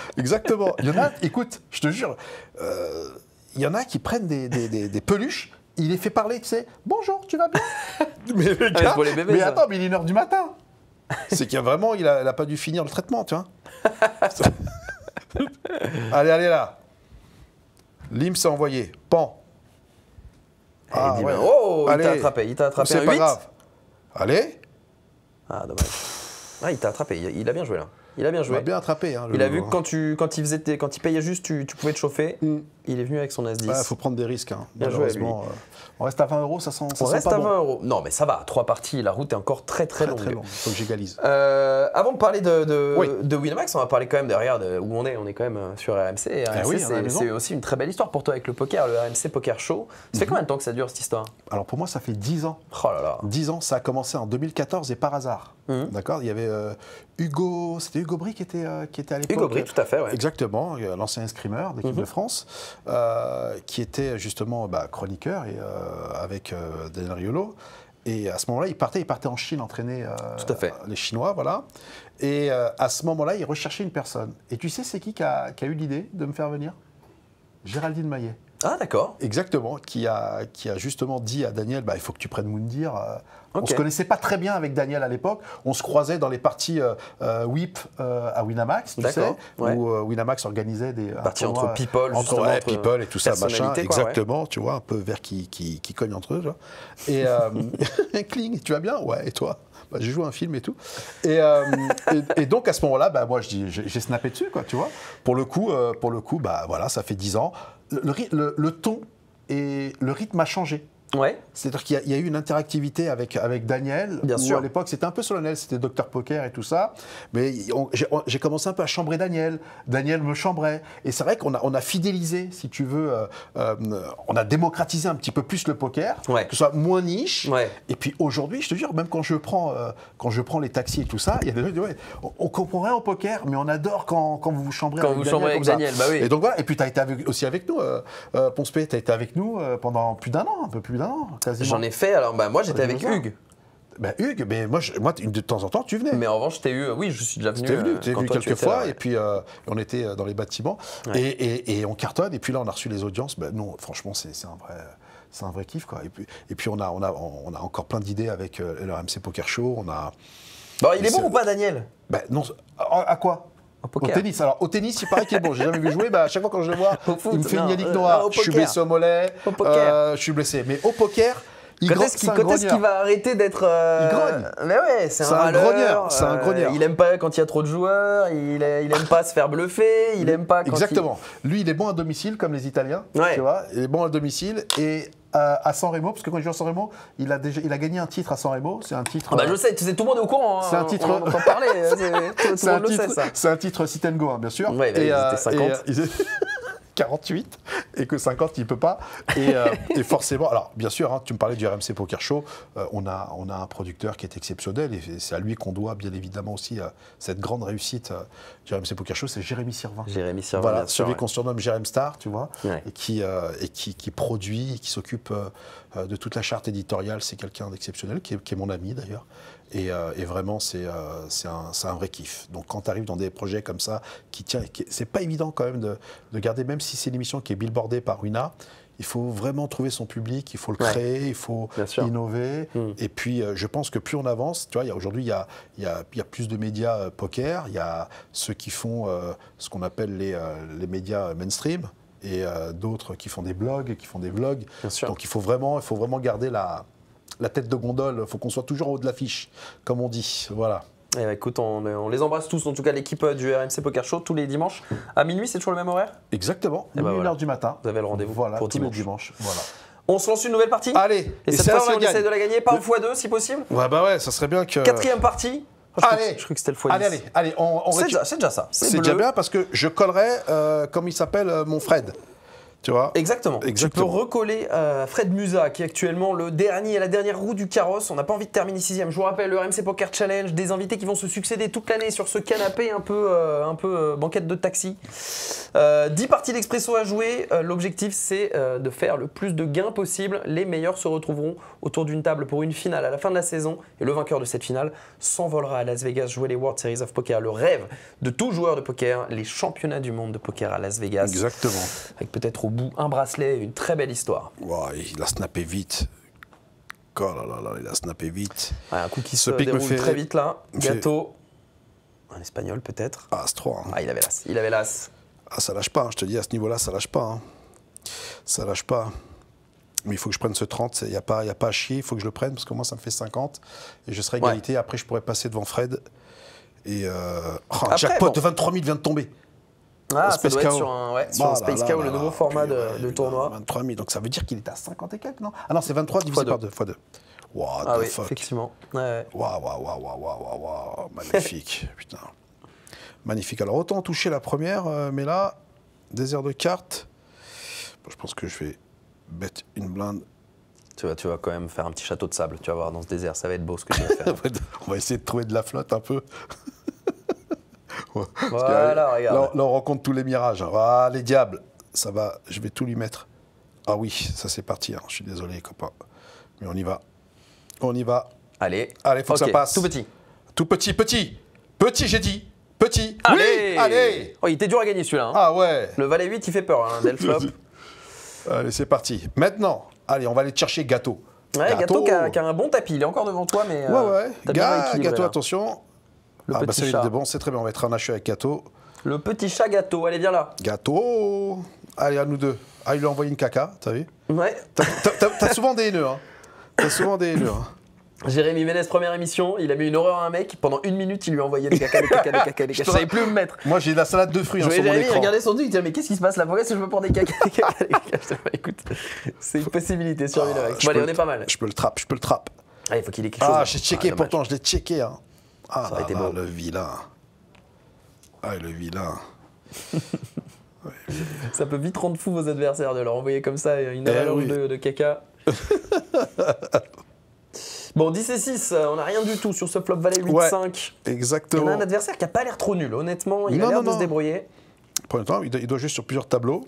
Il y en a, écoute, je te jure, il y en a qui prennent des peluches, il les fait parler, tu sais, bonjour, tu vas bien? Mais le gars, pour les bébés, mais attends, mais il est 1h du matin. C'est qu'il y a vraiment, il a pas dû finir le traitement, tu vois. Allez là. Lim s'est envoyé. Pan. Ah, ouais. Oh, il t'a attrapé. C'est pas grave. Allez. Ah, dommage. Ah, il t'a attrapé. Il a bien joué là. Il a bien joué. Il a bien attrapé. Hein, il a vu que quand il payait juste, tu pouvais te chauffer. Il est venu avec son As-10. Il faut prendre des risques. Hein. Bien joué, on reste à 20 €, ça sent On reste à 20 €. Non, mais ça va. 3 parties, la route est encore très longue. Très longue. Il faut que j'égalise. Avant de parler de Winamax, on va parler quand même derrière où on est. On est quand même sur RMC. Et RMC, c'est aussi une très belle histoire pour toi avec le poker, le RMC Poker Show. Ça fait combien de temps que ça dure cette histoire? Alors pour moi, ça fait 10 ans. Oh là là. 10 ans, ça a commencé en 2014 et par hasard. D'accord. Il y avait Hugo, c'était Hugo Brie qui était à l'époque. Hugo Brie, tout à fait, ouais. Exactement, l'ancien escrimeur d'équipe de France, qui était justement chroniqueur et, avec Daniel Riolo. Et à ce moment-là, il partait en Chine entraîner les Chinois, voilà. Et à ce moment-là, il recherchait une personne. Et tu sais, c'est qui a eu l'idée de me faire venir? Géraldine Maillet. Ah, d'accord. Exactement, qui a justement dit à Daniel, il faut que tu prennes Moundir. On ne se connaissait pas très bien avec Daniel à l'époque. On se croisait dans les parties WIP à Winamax, tu sais, où Winamax organisait des parties entre people, entre people et tout ça, machin. Exactement, tu vois, un peu vers qui cogne entre eux. Genre. Et Kling, tu vas bien? Ouais, et toi? J'ai joué un film et tout. Et donc à ce moment-là, moi j'ai snappé dessus, quoi, tu vois. Pour le coup, voilà, ça fait 10 ans. Le ton et le rythme a changé. Ouais. C'est-à-dire qu'il y a eu une interactivité avec Daniel. Bien sûr. À l'époque, c'était un peu solennel, c'était Dr Poker et tout ça. Mais j'ai commencé un peu à chambrer Daniel. Daniel me chambrait. Et c'est vrai qu'on a fidélisé, si tu veux, on a démocratisé un petit peu plus le poker, que ce soit moins niche. Ouais. Et puis aujourd'hui, je te jure, même quand je prends les taxis et tout ça, il y a des gens qui disent on comprend rien au poker, mais on adore quand vous chambrez avec Daniel. Bah oui. Et donc voilà. Et puis tu as été aussi avec nous, Ponce P, tu as été avec nous pendant plus d'un an, un peu plus d'un an, quasiment. J'en ai fait, alors moi j'étais avec Hugues. Hugues, mais moi de temps en temps tu venais. Mais en revanche, je suis déjà venu. Tu es venu quelques fois, et puis on était dans les bâtiments, et on cartonne, et puis là on a reçu les audiences. Non, franchement, c'est un vrai kiff, quoi. Et puis on a encore plein d'idées avec le RMC Poker Show. Bon, il est bon ou pas, Daniel? Non, à quoi? Au tennis. Alors, au tennis, il paraît qu'il est bon. J'ai jamais vu jouer. À chaque fois quand je le vois, il me fait une Yannick Noah. Je suis blessé au mollet. Je suis blessé. Mais au poker, Quand est-ce qu'il va arrêter d'être... Il grogne. Mais ouais, c'est un grogneur. C'est un grogneur. Il aime pas quand il y a trop de joueurs, il aime pas se faire bluffer, il aime pas quand Exactement. Lui, il est bon à domicile, comme les Italiens, tu vois. Il est bon à domicile et à San Remo, parce que quand il joue à San Remo, il a gagné un titre à San Remo. C'est un titre... je sais, tout le monde est au courant. C'est un titre... On entend parler, tout le monde le sait, ça. C'est un titre sit and go, hein, bien sûr. Ouais, et c'était 50. 48 et que 50 il peut pas et forcément, alors bien sûr, hein, tu me parlais du RMC Poker Show, on a un producteur qui est exceptionnel et c'est à lui qu'on doit bien évidemment aussi cette grande réussite du RMC Poker Show, c'est Jérémy Sirvin. Voilà, celui qu'on surnomme Jérém Star, tu vois, et qui produit, qui s'occupe de toute la charte éditoriale. C'est quelqu'un d'exceptionnel qui est mon ami d'ailleurs. Et vraiment, c'est un vrai kiff. Donc, quand tu arrives dans des projets comme ça, c'est pas évident quand même de garder, même si c'est une émission qui est billboardée par Wina, il faut vraiment trouver son public, il faut le créer, il faut innover. Et puis, je pense que plus on avance, tu vois, aujourd'hui, il y a plus de médias poker, il y a ceux qui font ce qu'on appelle les médias mainstream, et d'autres qui font des blogs et qui font des vlogs. Donc, il faut vraiment garder la tête de gondole, il faut qu'on soit toujours en haut de l'affiche, comme on dit. Voilà. Et écoute, on les embrasse tous, en tout cas l'équipe du RMC Poker Show, tous les dimanches. À minuit, c'est toujours le même horaire? Exactement, 1h du matin. Vous avez le rendez-vous pour tous les dimanches. Voilà. On se lance une nouvelle partie? Allez, et cette fois-ci, on essaie de la gagner, pas en x2 si possible? Ouais, ça serait bien que... 4e partie. Allez, je crois que c'était le x10. Allez, c'est déjà ça. C'est déjà bien parce que je collerai, comme il s'appelle, mon Fred. Tu vois? Exactement. Tu peux recoller Fred Musa, qui est actuellement la dernière roue du carrosse. On n'a pas envie de terminer 6e. Je vous rappelle, le RMC Poker Challenge, des invités qui vont se succéder toute l'année sur ce canapé un peu banquette de taxi. 10 parties d'expresso à jouer. L'objectif, c'est de faire le plus de gains possible. Les meilleurs se retrouveront autour d'une table pour une finale à la fin de la saison. Et le vainqueur de cette finale s'envolera à Las Vegas jouer les World Series of Poker. Le rêve de tout joueur de poker, les championnats du monde de poker à Las Vegas. Exactement. Avec peut-être au bout un bracelet, une très belle histoire. Wow, il a snappé vite. Oh là là, il a snappé vite. Ouais, un coup qui se déroule très vite là. Gâteau. Un espagnol peut-être. As-3. Hein. Ah, il avait l'as. Ah, ça lâche pas, hein. Je te dis, à ce niveau-là, ça lâche pas. Hein. Ça lâche pas. Mais il faut que je prenne ce 30, il n'y a pas à chier, il faut que je le prenne, parce que moi, ça me fait 50. Et je serai égalité. Ouais. Après, je pourrais passer devant Fred. Et jackpot de 23 000 vient de tomber. Ah, ça doit être sur un Space KO, le nouveau format de tournoi. 23 000, donc ça veut dire qu'il est à 50 et quelques, non? Ah non, c'est 23 divisé par 2. What the fuck. Effectivement. Waouh, magnifique, putain. Magnifique. Alors, autant toucher la première, mais là, désert de cartes. Bon, je pense que je vais bet une blinde. Tu vas quand même faire un petit château de sable, tu vas voir, dans ce désert. Ça va être beau ce que tu vas faire. On va essayer de trouver de la flotte un peu. Voilà, regarde. Là, on rencontre tous les mirages. Ah, les diables. Ça va, je vais tout lui mettre. Ah oui, ça c'est parti. Hein. Je suis désolé, copain. Mais on y va. Allez, faut que ça passe. Tout petit. Petit, j'ai dit. Petit. Allez. Oui, allez. Oh, il était dur à gagner celui-là. Hein. Ah ouais. Le valet 8, il fait peur, hein, Del flop. Allez, c'est parti. Maintenant, allez, on va aller chercher Gâteau. Ouais, Gâteau qui a un bon tapis. Il est encore devant toi, mais. Ouais. Gâteau, attention. Le petit chat. Bon, c'est très bien, on va être un hacheux avec Gâteau. Le petit chat Gâteau, allez, viens là. Gâteau. Allez, à nous deux. Ah, il lui a envoyé une caca, t'as vu? Ouais. T'as souvent des haineux, hein. Jérémy Ménez, première émission, il a mis une horreur à un mec. Pendant 1 minute, il lui a envoyé des caca. Je savais plus où me mettre. Moi, j'ai de la salade de fruits sur mon écran. Jérémy regardait son truc, il disait mais qu'est-ce qui se passe là? Pourquoi est-ce que je me prends des caca? Écoute, c'est une possibilité sur une Bon, allez, on est pas mal. Je peux le trap. Ah, il faut qu'il ait quelque chose. J'ai checké pourtant, je l'ai checké. Hein. Ah, ça a été beau. Le vilain. Ça peut vite rendre fou vos adversaires de leur envoyer comme ça une avalanche de caca. Bon, 10 et 6, on n'a rien du tout sur ce flop valet 8-5. Exactement. On a un adversaire qui n'a pas l'air trop nul, honnêtement. Il a l'air de se débrouiller. Pour l'instant, il doit jouer sur plusieurs tableaux.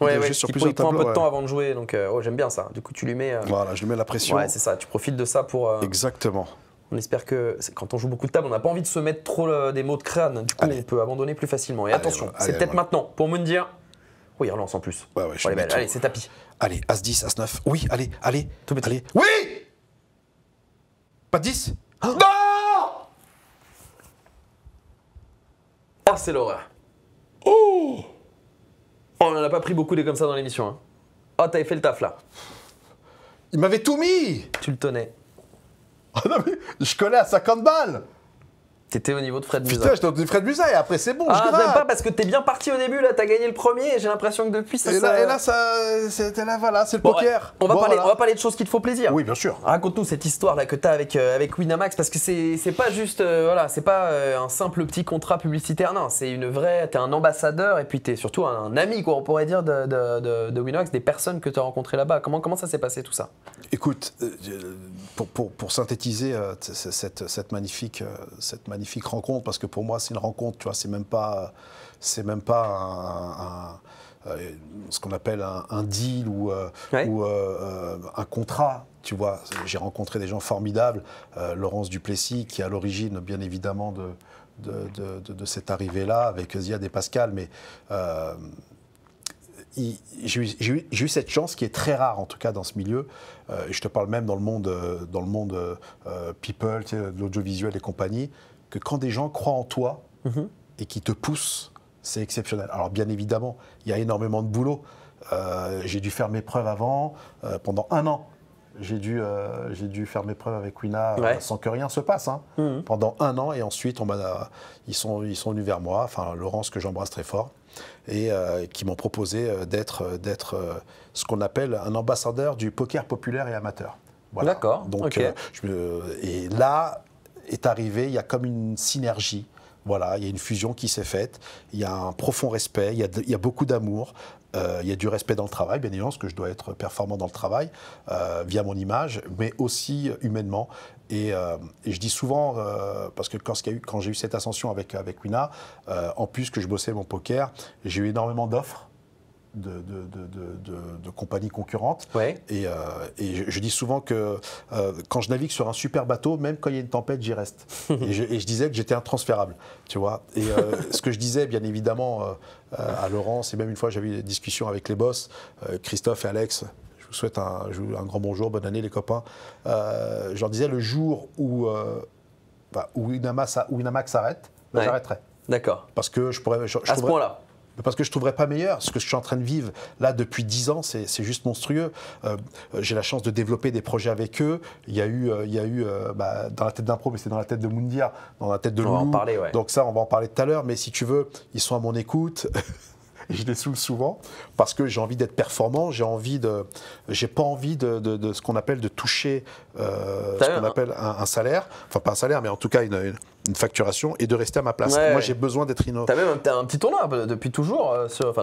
Il prend un peu de temps avant de jouer, donc j'aime bien ça. Du coup, tu lui mets. Voilà, je lui mets la pression. Ouais, c'est ça, tu profites de ça pour. Exactement. On espère que quand on joue beaucoup de tables, on n'a pas envie de se mettre trop des mots de crâne. Du coup, on peut abandonner plus facilement. Et attention, c'est peut-être maintenant pour Moundir. Oui, il relance en plus. Ouais, allez, c'est tapis. Allez, As-10, As-9. Oui, allez. Tout petit. Allez. Oui. Pas de 10. Non. Oh, c'est l'horreur. Oh, on n'en a pas pris beaucoup des comme ça dans l'émission. Hein. Oh, t'avais fait le taf là. Il m'avait tout mis. Tu le tenais. Oh non, mais je collais à 50 balles. T'étais au niveau de Fred Musa. Putain, j'étais au niveau de Fred Musa et après c'est bon, je Ah, gratte. même pas parce que t'es bien parti au début, là, t'as gagné le premier et j'ai l'impression que depuis ça... Et là, c'était là, voilà, c'est le Bon, poker. on va Bon, parler de choses qui te font plaisir. Oui, bien sûr. Raconte-nous cette histoire là que tu as avec Winamax, parce que c'est pas juste voilà, c'est pas un simple petit contrat publicitaire, non, c'est une vraie, t'es un ambassadeur et puis t'es surtout un ami, quoi, on pourrait dire, de Winamax, des personnes que tu as rencontrées là-bas. Comment ça s'est passé tout ça? Écoute, pour synthétiser cette magnifique rencontre, parce que pour moi c'est une rencontre, tu vois, c'est même pas ce qu'on appelle un deal ou un contrat, tu vois. J'ai rencontré des gens formidables, Laurence Duplessis qui est à l'origine bien évidemment de cette arrivée-là avec Ziad et Pascal, mais j'ai eu cette chance qui est très rare en tout cas dans ce milieu, et je te parle même dans le monde people, tu sais, de l'audiovisuel et compagnie, que quand des gens croient en toi et qui te poussent, c'est exceptionnel. Alors bien évidemment, il y a énormément de boulot. J'ai dû faire mes preuves avant, pendant 1 an. J'ai dû faire mes preuves avec Wina sans que rien se passe. Hein. Pendant 1 an, et ensuite ils sont venus vers moi, enfin Laurence que j'embrasse très fort, et qui m'ont proposé d'être ce qu'on appelle un ambassadeur du poker populaire et amateur. Voilà. D'accord. Donc, okay. Et là est arrivé, il y a comme une synergie. Voilà, il y a une fusion qui s'est faite, il y a un profond respect, il y a beaucoup d'amour, il y a du respect dans le travail, bien évidemment, parce que je dois être performant dans le travail, via mon image, mais aussi humainement. Et je dis souvent, parce que quand j'ai eu cette ascension avec Wina, en plus que je bossais mon poker, j'ai eu énormément d'offres de compagnies concurrentes. Ouais. Et je dis souvent que quand je navigue sur un super bateau, même quand il y a une tempête, j'y reste. et je disais que j'étais intransférable, tu vois. Et ce que je disais, bien évidemment, à Laurence, et même une fois j'avais eu des discussions avec les boss, Christophe et Alex, je vous souhaite un grand bonjour, bonne année les copains. Je leur disais, le jour où Winamax s'arrête, j'arrêterai. D'accord. Parce que je pourrais... À ce point-là. Parce que je ne trouverais pas meilleur. Ce que je suis en train de vivre là depuis 10 ans, c'est juste monstrueux. J'ai la chance de développer des projets avec eux. Il y a eu dans la tête d'Impro, mais c'est dans la tête de Moundir, dans la tête de Loulou. On va en parler, ouais. Donc ça, on va en parler tout à l'heure. Mais si tu veux, ils sont à mon écoute. Je les saoule souvent parce que j'ai envie d'être performant. J'ai pas envie de ce qu'on appelle de toucher appelle un salaire. Enfin, pas un salaire, mais en tout cas une facturation, et de rester à ma place. Ouais. Moi, j'ai besoin d'être innovant. Tu as même un petit tournoi depuis toujours,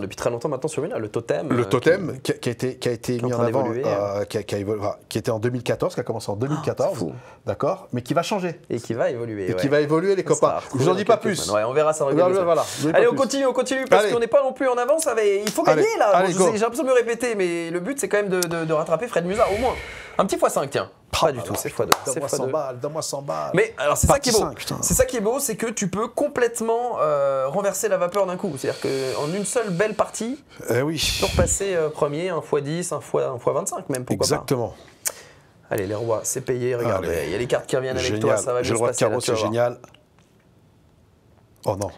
depuis très longtemps maintenant sur Wina, le Totem. Le Totem qui a été mis en avant, qui était en 2014, qui a commencé en 2014, d'accord, mais qui va changer. Et qui va évoluer. Et qui va évoluer, les copains. Je vous en dis pas plus. Ouais, on verra ça. Voilà. Allez, on continue, parce qu'on n'est pas non plus en avance. Il faut gagner, là. J'ai l'impression de me répéter, mais le but, c'est quand même de rattraper Fred Musa, au moins. Un petit x5, tiens. Pas du tout, c'est x2. Donne-moi 100 balles. Mais alors c'est ça qui est beau. C'est ça qui est beau, c'est que tu peux complètement renverser la vapeur d'un coup. C'est-à-dire qu'en une seule belle partie, tu peux repasser premier, un x10, un x25 même, pourquoi Exactement. Pas. Allez, les rois, c'est payé. Regarde, il y a les cartes qui reviennent avec toi, ça va bien se passer. J'ai le roi de carreau, c'est génial. Oh non.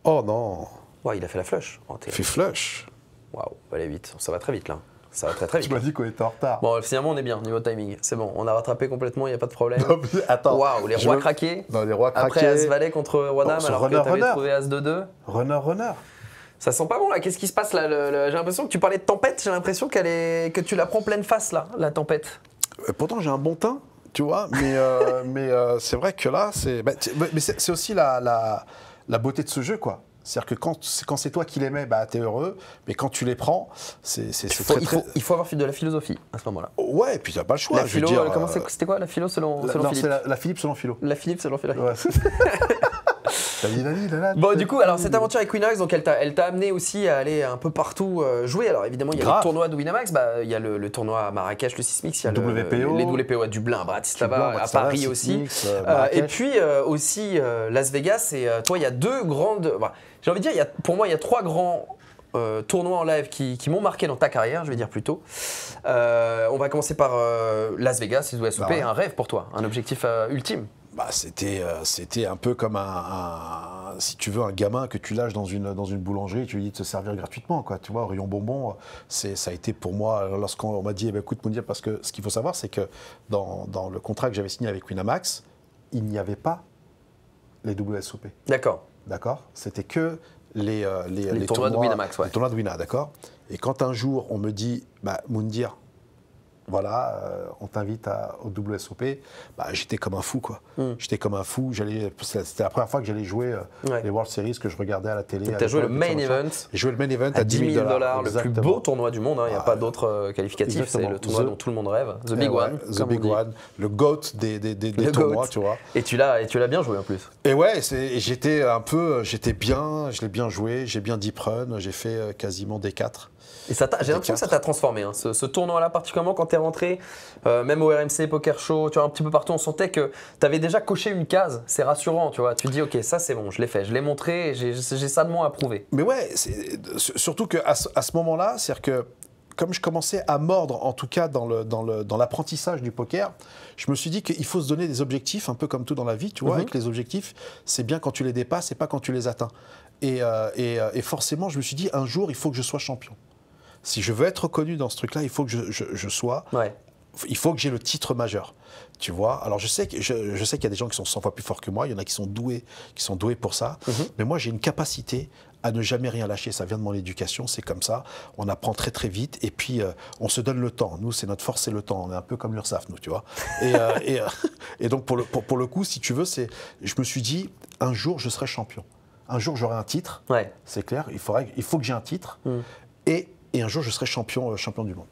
Oh non. Ouais, il a fait la flush. Il fait flush. Waouh, allez vite, ça va très vite là. Ça va très vite. Tu m'as dit qu'on était en retard. Bon, finalement, on est bien, niveau timing. C'est bon, on a rattrapé complètement, il n'y a pas de problème. Non, attends. Waouh, les rois craqués. Non, les rois craqués. Après, As-Valet contre Roi-Dame, alors que tu avais trouvé As-2-2. Runner. Ça sent pas bon, là. Qu'est-ce qui se passe, là? J'ai l'impression que tu parlais de tempête. J'ai l'impression que tu la prends pleine face, là, la tempête. Pourtant, j'ai un bon teint, tu vois. Mais c'est vrai que là, c'est aussi la beauté de ce jeu, quoi. C'est-à-dire que quand c'est toi qui les mets, t'es heureux, mais quand tu les prends, il faut avoir de la philosophie à ce moment-là. Ouais, et puis t'as pas le choix. La philo, c'était quoi la philo selon Philippe? C'est la Philippe selon Philo. La Philippe selon Philo. Ouais. Bon, du coup, alors cette aventure avec Winamax, donc elle t'a amené aussi à aller un peu partout jouer. Alors évidemment, il y a le tournoi de Winamax, il y a le tournoi à Marrakech, le Sismix, il y a les WPO à Dublin, à Bratislava, à Paris aussi. Et puis aussi Las Vegas. Et toi, il y a deux grandes. J'ai envie de dire, pour moi, il y a 3 grands tournois en live qui m'ont marqué dans ta carrière, je vais dire plutôt. On va commencer par Las Vegas, SWSOP, un rêve pour toi, un objectif ultime. C'était un peu comme un si tu veux, un gamin que tu lâches dans une boulangerie, tu lui dis de se servir gratuitement, quoi. Tu vois, au rayon bonbon, ça a été pour moi, lorsqu'on m'a dit, écoute, Moundir, parce que ce qu'il faut savoir, c'est que dans le contrat que j'avais signé avec Winamax, il n'y avait pas les WSOP. D'accord. D'accord. C'était que les tournois de Winamax, les tournois de Winamax, d'accord. Et quand un jour, on me dit, Moundir, voilà, on t'invite au WSOP, j'étais comme un fou, quoi. J'étais comme un fou. C'était la première fois que j'allais jouer les World Series que je regardais à la télé. Tu as joué le main event. J'ai joué le main event à 10 000 $. Le plus beau tournoi du monde. Il n'y a pas d'autre qualificatif. C'est le tournoi dont tout le monde rêve. The Big One. The Big One. Le GOAT des tournois, tu vois. Et tu l'as bien joué en plus. Et ouais, j'étais bien, je l'ai bien joué. J'ai bien deep run. J'ai fait quasiment des 4. Et j'ai l'impression que ça t'a transformé, hein. Ce tournoi-là, particulièrement quand tu es rentré, même au RMC Poker Show, tu vois, un petit peu partout, on sentait que tu avais déjà coché une case. C'est rassurant, tu vois. Tu te dis, ok, ça c'est bon, je l'ai fait, je l'ai montré, j'ai ça de moi à prouver. Mais ouais, surtout qu'à ce moment-là, c'est-à-dire que comme je commençais à mordre, en tout cas dans l'apprentissage du poker, je me suis dit qu'il faut se donner des objectifs, un peu comme tout dans la vie, tu vois, et que les objectifs, c'est bien quand tu les dépasses et pas quand tu les atteins. Et forcément, je me suis dit, un jour, il faut que je sois champion. Si je veux être reconnu dans ce truc-là, il faut que je sois. Ouais. Il faut que j'ai le titre majeur. Tu vois. Alors je sais qu'il y a des gens qui sont 100 fois plus forts que moi. Il y en a qui sont doués pour ça. Mais moi, j'ai une capacité à ne jamais rien lâcher. Ça vient de mon éducation, c'est comme ça. On apprend très très vite et puis on se donne le temps. Nous, c'est notre force, c'est le temps. On est un peu comme l'URSSAF, nous, tu vois. Et donc pour le coup, si tu veux, je me suis dit, un jour, je serai champion. Un jour, j'aurai un titre. Ouais. C'est clair. Il faut que j'ai un titre. Et un jour, je serai champion du monde.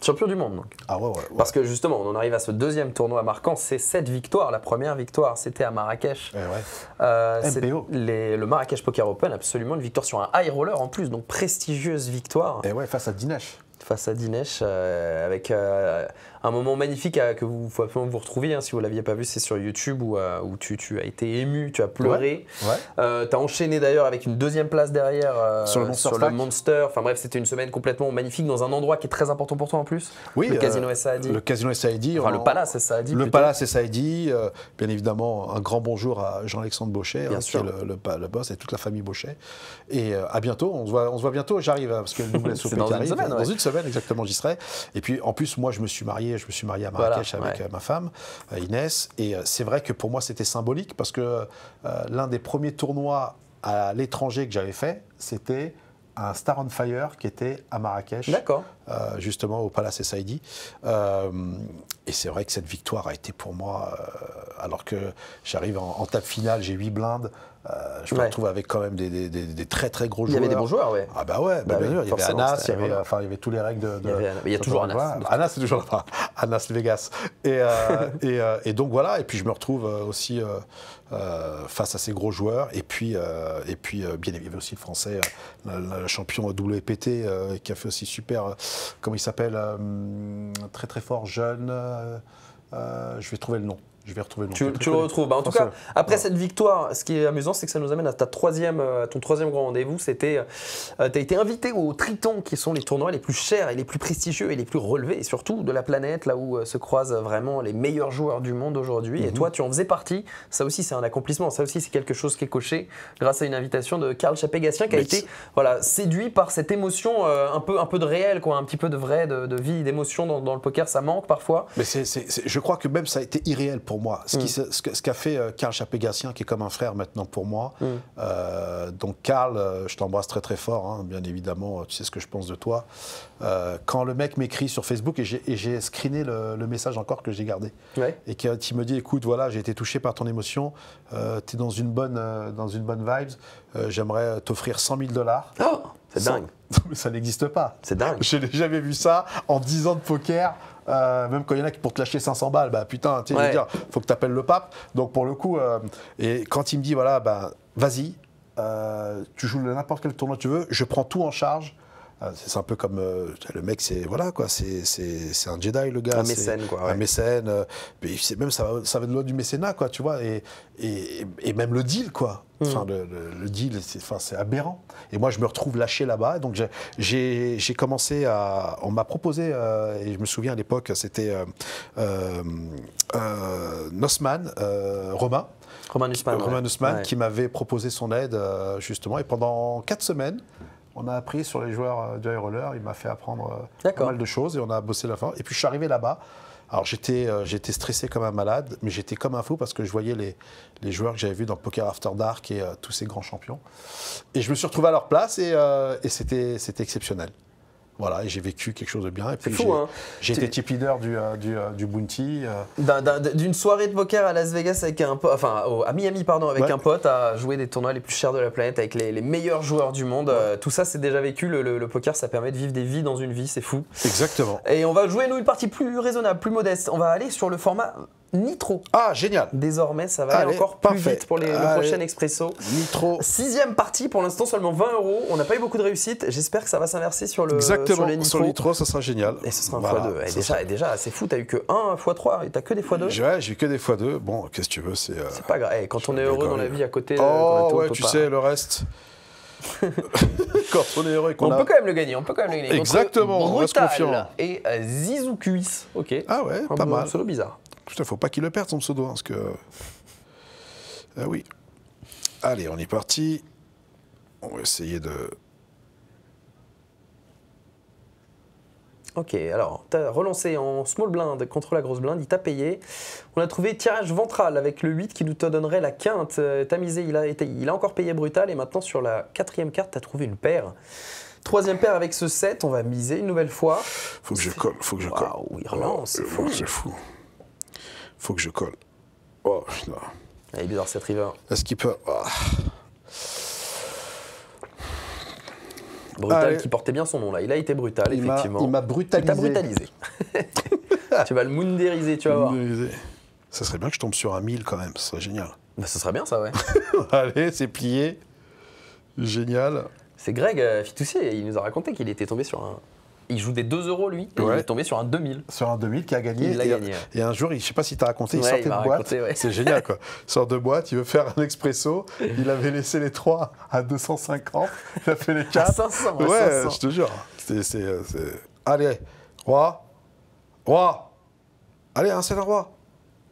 Champion du monde, donc. Ah ouais. Parce que justement, on en arrive à ce deuxième tournoi marquant, c'est 7 victoires. La première victoire, c'était à Marrakech. MPO. Le Marrakech Poker Open, absolument, une victoire sur un high roller en plus, donc prestigieuse victoire. Et ouais, face à Dinesh. Avec un moment magnifique que faut absolument vous retrouver, hein, si vous ne l'aviez pas vu, c'est sur YouTube où tu as été ému, tu as pleuré. Tu as enchaîné d'ailleurs avec une deuxième place derrière sur le Monster. Enfin bref, c'était une semaine complètement magnifique dans un endroit qui est très important pour toi en plus. Oui, le Casino Saadi. Le Casino Saadi. Enfin, le Palace Saadi. Le Palace Saadi. Bien évidemment, un grand bonjour à Jean-Alexandre Bauchet, qui est le boss, et toute la famille Bauchet. Et à bientôt, on se voit bientôt. J'arrive parce que le WSOP qui arrive. Dans une semaine, exactement, j'y serai. Et puis en plus, moi, je me suis marié à Marrakech avec ma femme, Inès. Et c'est vrai que pour moi, c'était symbolique parce que l'un des premiers tournois à l'étranger que j'avais fait, c'était un Star on Fire qui était à Marrakech. D'accord. Justement au Palace Saidi. Et c'est vrai que cette victoire a été pour moi, alors que j'arrive en table finale, j'ai 8 blindes. Je me retrouve avec quand même des très très gros joueurs. Il y avait des bons joueurs, ouais. Ah bah ouais, bien sûr. Il y avait Anas, il y avait tous les règles il y a toujours Anas. Anas, c'est toujours là-bas. Anas Vegas. Et donc voilà, et puis je me retrouve aussi face à ces gros joueurs. Et puis bien évidemment aussi le français, le champion WPT, qui a fait aussi super, comment il s'appelle, très très fort, jeune. Je vais trouver le nom. Je vais retrouver le nom. Tu le retrouves. En tout cas, après cette victoire, ce qui est amusant, c'est que ça nous amène à ton troisième grand rendez-vous. Tu as été invité au Triton, qui sont les tournois les plus chers et les plus prestigieux et les plus relevés, et surtout de la planète, là où se croisent vraiment les meilleurs joueurs du monde aujourd'hui. Et toi, tu en faisais partie. Ça aussi, c'est un accomplissement. Ça aussi, c'est quelque chose qui est coché grâce à une invitation de Carl Chapégassien, qui a été séduit par cette émotion, un peu de réel, quoi, un petit peu de vrai, de vie, d'émotion dans le poker. Ça manque parfois. Mais je crois que même ça a été irréel pour moi. Ce qu'a fait Carl Chapégassien, qui est comme un frère maintenant pour moi. Donc Carl, je t'embrasse très très fort, hein, bien évidemment, tu sais ce que je pense de toi. Quand le mec m'écrit sur Facebook, et j'ai screené le message encore que j'ai gardé, et qui me dit, écoute, voilà, j'ai été touché par ton émotion, tu es dans une bonne vibes, j'aimerais t'offrir 100 000 $. Oh, c'est dingue. Ça n'existe pas. C'est dingue. Je n'ai jamais vu ça en 10 ans de poker. Même quand il y en a qui pour te lâcher 500 balles, bah putain, tu sais, je veux dire, faut que tu appelles le pape. Donc pour le coup, et quand il me dit, voilà, bah, vas-y, tu joues n'importe quel tournoi que tu veux, je prends tout en charge. C'est un peu comme le mec, c'est voilà quoi, c'est un Jedi le gars, un mécène quoi, un mécène. Mais même ça va de l'autre du mécénat quoi, tu vois, et même le deal quoi. Enfin le deal, c'est aberrant. Et moi je me retrouve lâché là-bas. Donc j'ai commencé on m'a proposé et je me souviens à l'époque c'était Nosman, Romain. Romain Nussmann qui m'avait proposé son aide justement. Et pendant 4 semaines, on a appris sur les joueurs du high roller. Il m'a fait apprendre pas mal de choses et on a bossé la fin. Et puis je suis arrivé là-bas. Alors j'étais stressé comme un malade, mais j'étais comme un fou parce que je voyais les joueurs que j'avais vus dans Poker After Dark et tous ces grands champions. Et je me suis retrouvé à leur place et c'était exceptionnel. Voilà, et j'ai vécu quelque chose de bien. Et puis j'ai été type leader du Bounty. D'une soirée de poker à Las Vegas avec un pote, à Miami avec un pote, à jouer des tournois les plus chers de la planète avec les meilleurs joueurs du monde. Tout ça, c'est déjà vécu. Le poker, ça permet de vivre des vies dans une vie, c'est fou. Exactement. Et on va jouer nous une partie plus raisonnable, plus modeste. On va aller sur le format Nitro. Ah, génial. Désormais, ça va aller encore plus vite pour le prochain expresso. Nitro. 6e partie, pour l'instant seulement 20 €. On n'a pas eu beaucoup de réussite. J'espère que ça va s'inverser sur le Exactement, sur le Nitro, ça sera génial. Et ce sera un x2. Et déjà, c'est fou, t'as eu que 1 x3 et t'as que des x2. Ouais, j'ai eu que des x2. Bon, qu'est-ce que tu veux, c'est pas grave. Quand on est heureux dans la vie à côté. Tu sais, le reste. Quand on est heureux et qu'on on peut quand même le gagner. Exactement, on reste confiant. Et Zizou Cuisse. Ok. Ah ouais, pas mal. Un pseudo bizarre. Putain, faut pas qu'il le perde son pseudo, parce que... Ah oui. Allez, on est parti. On va essayer de... Ok, alors, tu as relancé en small blind contre la grosse blinde, il t'a payé. On a trouvé tirage ventral avec le 8 qui nous te donnerait la quinte. T'as misé, il a encore payé brutal, et maintenant sur la 4e carte, tu as trouvé une paire. 3e paire avec ce 7, on va miser une nouvelle fois. Faut que je colle. Waouh, il relance, c'est fou. C'est fou. Faut que je colle. Oh, putain. Il est bizarre cette river. Est-ce qu'il peut... Brutal qui portait bien son nom là. Il a été brutal, effectivement. Il m'a brutalisé. Il t'a brutalisé. Tu vas le moundériser, tu vas voir. Ça serait bien que je tombe sur un 1000 quand même, ce serait génial. Bah, ce serait bien ça, ouais. Allez, c'est plié. Génial. C'est Greg Fitoussi, il nous a raconté qu'il était tombé sur un... Il joue des 2 € lui, et il est tombé sur un 2000. Sur un 2000 qui a gagné. Il l'a gagné. Et un jour, je ne sais pas si tu as raconté, il sortait de boîte. C'est génial quoi. Il sort de boîte, il veut faire un expresso. Il avait laissé les 3 à 250. Il a fait les 4. À 500. Ouais, 500. Je te jure. Allez, roi. Allez, c'est le roi.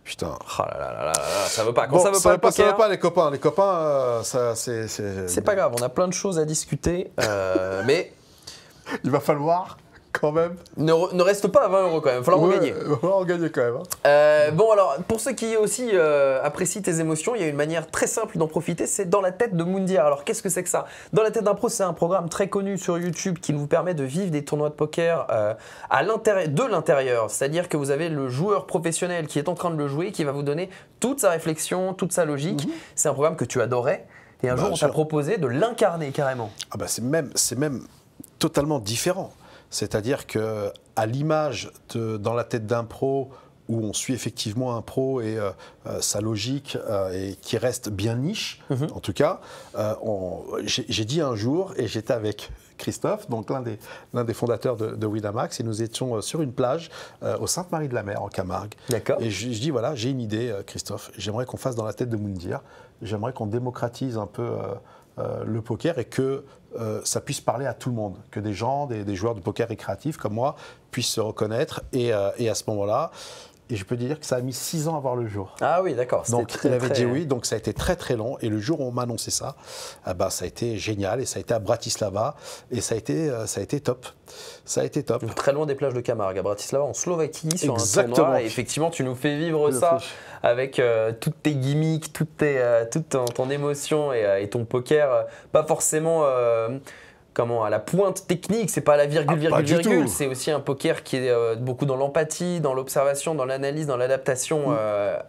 Putain. Oh là, ça veut pas. Quand ça veut pas le poker. Ça veut pas les copains. Les copains, c'est pas grave, on a plein de choses à discuter. Mais. Il va falloir. Quand même. Ne reste pas à 20 € quand même, il va falloir en gagner. Il va falloir en gagner quand même. Bon alors, pour ceux qui aussi apprécient tes émotions, il y a une manière très simple d'en profiter, c'est Dans la tête de Moundir. Alors qu'est-ce que c'est que ça? Dans la tête d'un pro, c'est un programme très connu sur YouTube qui vous permet de vivre des tournois de poker de l'intérieur. C'est-à-dire que vous avez le joueur professionnel qui est en train de le jouer, qui va vous donner toute sa réflexion, toute sa logique. C'est un programme que tu adorais. Et un jour, on t'a proposé de l'incarner carrément. Ah bah c'est même totalement différent. C'est-à-dire que, à l'image de Dans la tête d'un pro, où on suit effectivement un pro et sa logique, et qui reste bien niche, en tout cas, j'ai dit un jour, et j'étais avec Christophe, donc l'un des fondateurs de Winamax, et nous étions sur une plage au Sainte-Marie-de-la-Mer, en Camargue. D'accord. Et je dis, voilà, j'ai une idée, Christophe, j'aimerais qu'on fasse Dans la tête de Moundir, j'aimerais qu'on démocratise un peu le poker et que ça puisse parler à tout le monde, que des gens, des joueurs de poker récréatifs comme moi puissent se reconnaître. Et à ce moment-là, et je peux dire que ça a mis 6 ans à voir le jour. Ah oui, d'accord. Donc il avait dit oui, donc ça a été très très long. Et le jour où on m'a annoncé ça, ça a été génial. Et ça a été à Bratislava. Et ça a été top. Ça a été top. Donc, très loin des plages de Camargue, à Bratislava, en Slovaquie, sur un tournoi. Et effectivement, tu nous fais vivre ça avec toutes tes gimmicks, toute ton émotion et ton poker. Pas forcément... à la pointe technique, c'est pas la virgule, c'est aussi un poker qui est beaucoup dans l'empathie, dans l'observation, dans l'analyse, dans l'adaptation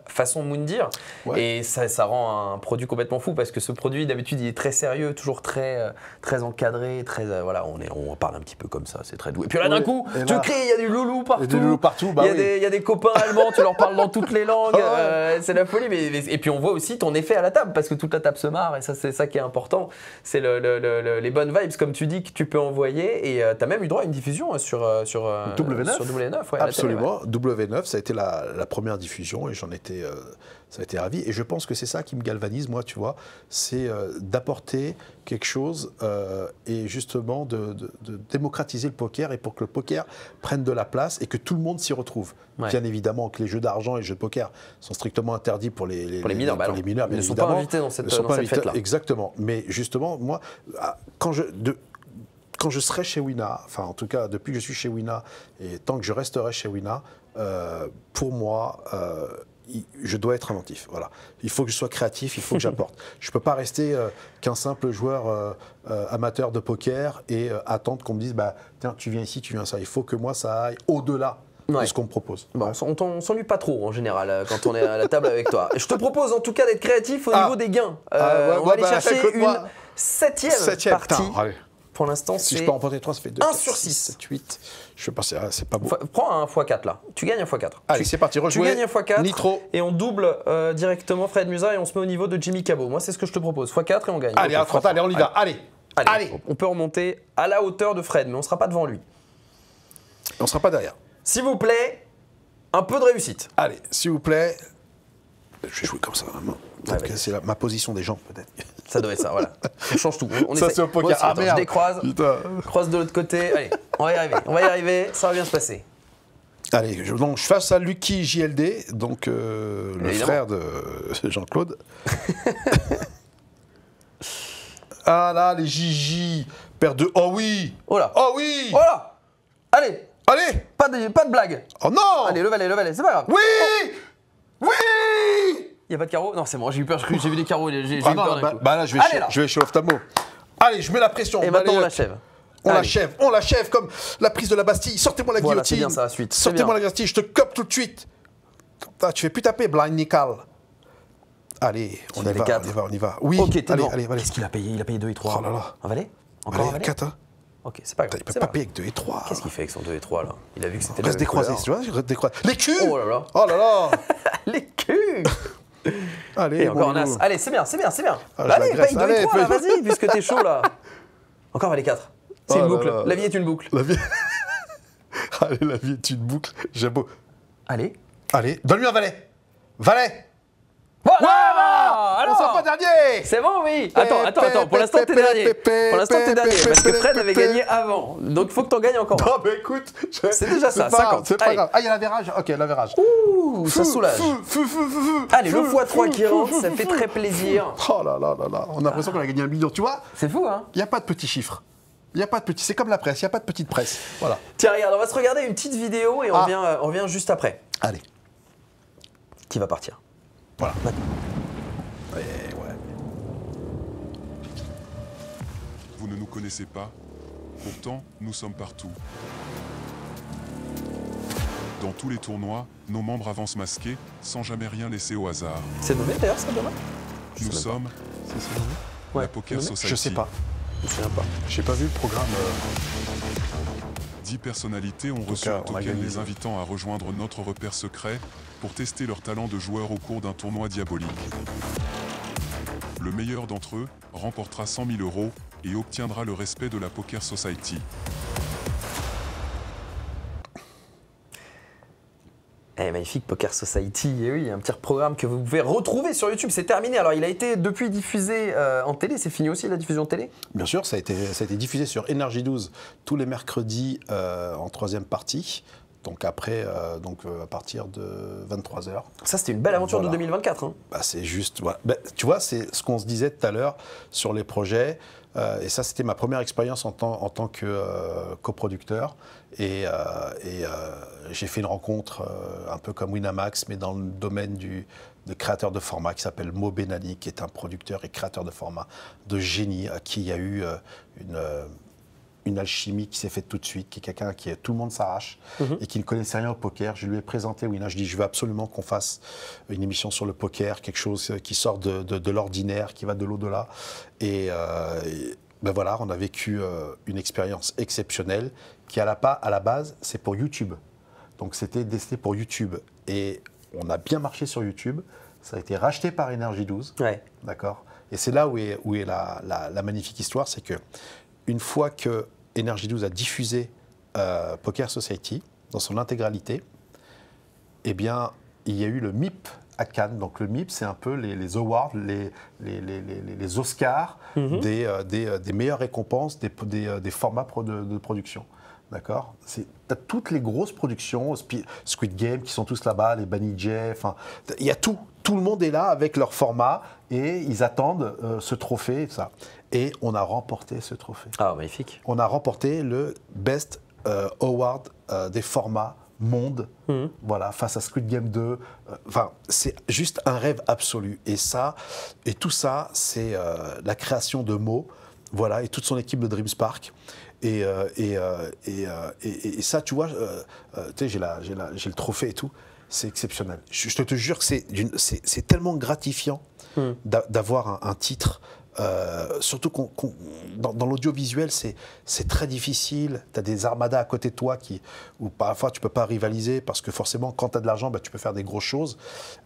façon Moundir. Et ça rend un produit complètement fou parce que ce produit d'habitude il est très sérieux, toujours très encadré, on parle un petit peu comme ça, c'est très doux. Et puis là d'un coup, tu cries, il y a du loulou partout. Il y a des copains allemands, tu leur parles dans toutes les langues, c'est la folie. Et puis on voit aussi ton effet à la table parce que toute la table se marre et ça c'est ça qui est important, c'est les bonnes vibes comme tu dis que tu peux envoyer et tu as même eu droit à une diffusion sur W9. Sur W9 Absolument, W9 ça a été la première diffusion et j'en étais ça a été ravi. Et je pense que c'est ça qui me galvanise, moi, tu vois, c'est d'apporter quelque chose et justement de démocratiser le poker et pour que le poker prenne de la place et que tout le monde s'y retrouve. Ouais. Bien évidemment que les jeux d'argent et les jeux de poker sont strictement interdits pour les mineurs. Pour les mineurs, ils ne sont pas invités dans cette fête-là. Exactement. Mais justement, moi, quand je serai chez Wina, enfin en tout cas depuis que je suis chez Wina et tant que je resterai chez Wina, pour moi, je dois être inventif. Voilà. Il faut que je sois créatif, il faut que j'apporte. Je ne peux pas rester qu'un simple joueur amateur de poker et attendre qu'on me dise bah, tiens, tu viens ici, tu viens ça. Il faut que moi, ça aille au-delà de ce qu'on me propose. Bon, on s'ennuie pas trop en général quand on est à la table avec toi. Je te propose en tout cas d'être créatif au niveau des gains. On va aller chercher une septième partie. Allez. Pour l'instant, si je peux emporter 3, ça fait 2, 1 sur 6. 7, 8. Je vais passer, c'est pas beau. Prends un x4 là. Tu gagnes un x4. Allez, c'est parti, rejouer. Tu gagnes un x4. Nitro. Et on double directement Fred Musa et on se met au niveau de Jimmy Cabot. Moi, c'est ce que je te propose. x4 et on gagne. Allez, okay, allez, on y va. Allez. On peut remonter à la hauteur de Fred, mais on ne sera pas devant lui. On ne sera pas derrière. S'il vous plaît, un peu de réussite. Allez, s'il vous plaît. Je vais jouer comme ça. C'est ma position des jambes, peut-être. Ça doit être ça, voilà. On change tout. Ça, c'est au poker. Aussi, attends, je décroise. Croise de l'autre côté. Allez, on va y arriver. On va y arriver. Ça va bien se passer. Allez, donc je face à Lucky JLD, donc le frère de Jean-Claude. Ah là, les Gigi. Père de. Oh oui. Oh là. Oh oui. Oh là. Allez. Allez. Pas de blague. Oh non. Allez, le valet, c'est pas grave. Oui. Oh. Oui. Il n'y a pas de carreau? Non, c'est bon, j'ai eu peur, j'ai vu des carreaux, j'ai eu peur. Bah là, je vais chez Oftamo. Allez, je mets la pression. Et maintenant, on l'achève. On l'achève comme la prise de la Bastille. Sortez-moi la guillotine. C'est bien ça, la suite. Sortez-moi la Bastille, je te cope tout de suite. Ah, tu fais plus taper, Blind Nickel. Allez, on y va. Oui, ok, t'es allez. Qu'est-ce qu'il a payé? Il a payé 2 et 3. Oh là là. Un valet? Encore un valet? 4, hein. Ok, c'est pas grave. Il peut pas payer avec 2 et 3. Qu'est-ce qu'il fait avec son 2 et 3 là? Il a vu que c'était reste décroisé, tu vois, décroisé. Les culs. Oh là là. Oh là là. Les culs. Allez, et encore un as. Allez, c'est bien. Ah, allez, paye 2 et 3 là, vas-y, puisque t'es chaud là. Encore valet 4. C'est une boucle. La vie est une boucle. Allez, la vie est une boucle. J'aime beau. Allez, donne-lui un valet. Valet. Voilà. On sera pas dernier. C'est bon, oui. Attends. Pour l'instant, t'es dernier. Parce que Fred avait gagné avant. Donc, il faut que t'en gagnes encore. Non, mais écoute. C'est déjà ça, 50. C'est pas grave. Ah, il y a l'avérage. Ok, l'avérage. Ouh, ça soulage. Allez, le x3 qui rentre, ça fait très plaisir. Oh là là. On a l'impression qu'on a gagné 1 million. Tu vois? C'est fou, hein? Il n'y a pas de petits chiffres. C'est comme la presse, il n'y a pas de petite presse. Voilà. Tiens, regarde, on va se regarder une petite vidéo et on vient juste après. Allez. Qui va partir? Voilà. Ouais. Vous ne nous connaissez pas, pourtant nous sommes partout. Dans tous les tournois, nos membres avancent masqués, sans jamais rien laisser au hasard. C'est nommé d'ailleurs ça demain? Nous sommes la Poker Society. Je sais pas. Je me souviens pas. J'ai pas vu le programme. 10 personnalités ont reçu un token les invitant à rejoindre notre repère secret pour tester leur talent de joueur au cours d'un tournoi diabolique. Le meilleur d'entre eux remportera 100 000 € et obtiendra le respect de la Poker Society. Magnifique Poker Society, et oui, un petit programme que vous pouvez retrouver sur YouTube, c'est terminé. Alors il a été depuis diffusé en télé, c'est fini aussi la diffusion télé? Bien sûr, ça a été diffusé sur Énergie 12 tous les mercredis en 3e partie. Donc après, à partir de 23h. Ça, c'était une belle aventure de 2024. Hein. Bah, c'est juste, voilà. Bah, tu vois, c'est ce qu'on se disait tout à l'heure sur les projets. Et ça, c'était ma première expérience en tant que coproducteur. Et j'ai fait une rencontre un peu comme Winamax, mais dans le domaine de créateur de format qui s'appelle Mo Benani, qui est un producteur et créateur de format de génie, à qui il y a eu une alchimie qui s'est faite tout de suite, qui est quelqu'un qui tout le monde s'arrache et qui ne connaissait rien au poker. Je lui ai présenté Wina, je dis je veux absolument qu'on fasse une émission sur le poker, quelque chose qui sort de l'ordinaire, qui va de l'au-delà. Et ben voilà, on a vécu une expérience exceptionnelle qui à la base, c'est pour YouTube. Donc c'était destiné pour YouTube. Et on a bien marché sur YouTube. Ça a été racheté par Énergie 12. Ouais. D'accord. Et c'est là où est la magnifique histoire, c'est que une fois que Énergie 12 a diffusé Poker Society dans son intégralité, eh bien, il y a eu le MIP à Cannes. Donc le MIP, c'est un peu les awards, les Oscars des meilleures récompenses des formats de production. D'accord. Tu as toutes les grosses productions, Squid Game qui sont tous là-bas, les Bunny Jay, enfin, il y a tout. Tout le monde est là avec leur format et ils attendent ce trophée. Ça. Et on a remporté ce trophée. Ah, magnifique. On a remporté le Best Award des formats monde, voilà, face à Squid Game 2. Enfin, c'est juste un rêve absolu. Et tout ça, c'est la création de Mo, voilà, et toute son équipe de Dreamspark. Et ça, tu vois, j'ai le trophée et tout. C'est exceptionnel. Je te jure que c'est tellement gratifiant d'avoir un titre. Surtout dans l'audiovisuel, c'est très difficile. Tu as des armadas à côté de toi où parfois tu ne peux pas rivaliser parce que forcément, quand tu as de l'argent, tu peux faire des grosses choses.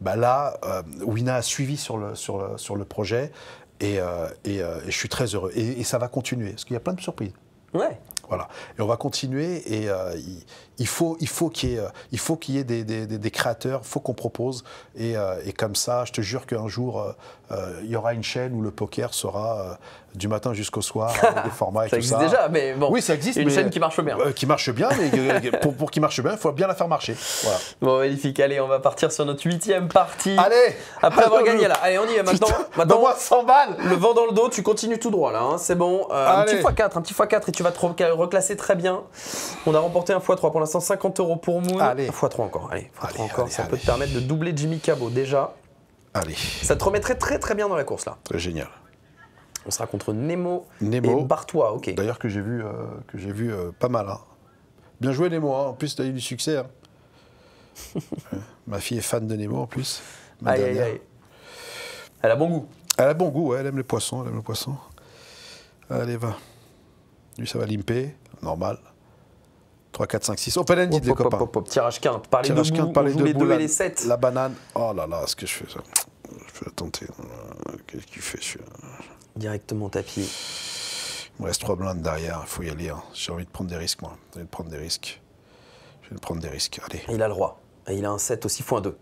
Là, Wina a suivi sur le projet et je suis très heureux. Et ça va continuer parce qu'il y a plein de surprises. Ouais. Voilà. Et on va continuer et il faut qu'il y ait des créateurs, il faut qu'on propose et comme ça, je te jure qu'un jour, il y aura une chaîne où le poker sera du matin jusqu'au soir, des formats et ça tout ça. Ça existe déjà, mais bon. Oui, ça existe. Une chaîne qui marche bien. Qui marche bien, mais pour qu'il marche bien, il faut bien la faire marcher. Voilà. Bon, magnifique. Allez, on va partir sur notre 8e partie. Allez. Après avoir gagné là. Allez, on y va maintenant. Donne-moi 100 balles. Le vent dans le dos, tu continues tout droit là. Hein. C'est bon. Un petit x4 et tu vas te reclasser très bien. On a remporté un x3 pour l'instant, 50 € pour Moon. Allez. Un x3 encore. Allez, x3 encore. Ça peut te permettre de doubler Jimmy Cabot déjà. Allez. Ça te remettrait très très bien dans la course là. Génial. On sera contre Nemo et Bartois, ok. D'ailleurs que j'ai vu pas mal. Hein. Bien joué Nemo, hein. En plus tu as eu du succès. Hein. Ma fille est fan de Nemo en plus. Aïe. Elle a bon goût. Elle a bon goût, ouais. Elle aime les poissons. Allez, va. Lui ça va limper, normal. 3, 4, 5, 6. Open ended les copains. Tirage quinte, par les deux bouts, on joue les 2 et les 7. La banane. Oh là là, ce que je fais ça. Je vais tenter. Qu'est-ce qu'il fait celui-là? Directement tapis. Il me reste 3 blindes derrière, il faut y aller. Hein. J'ai envie de prendre des risques, moi. Je vais prendre des risques. Allez. Il a le roi. Et il a un 7 aussi, fois un 2.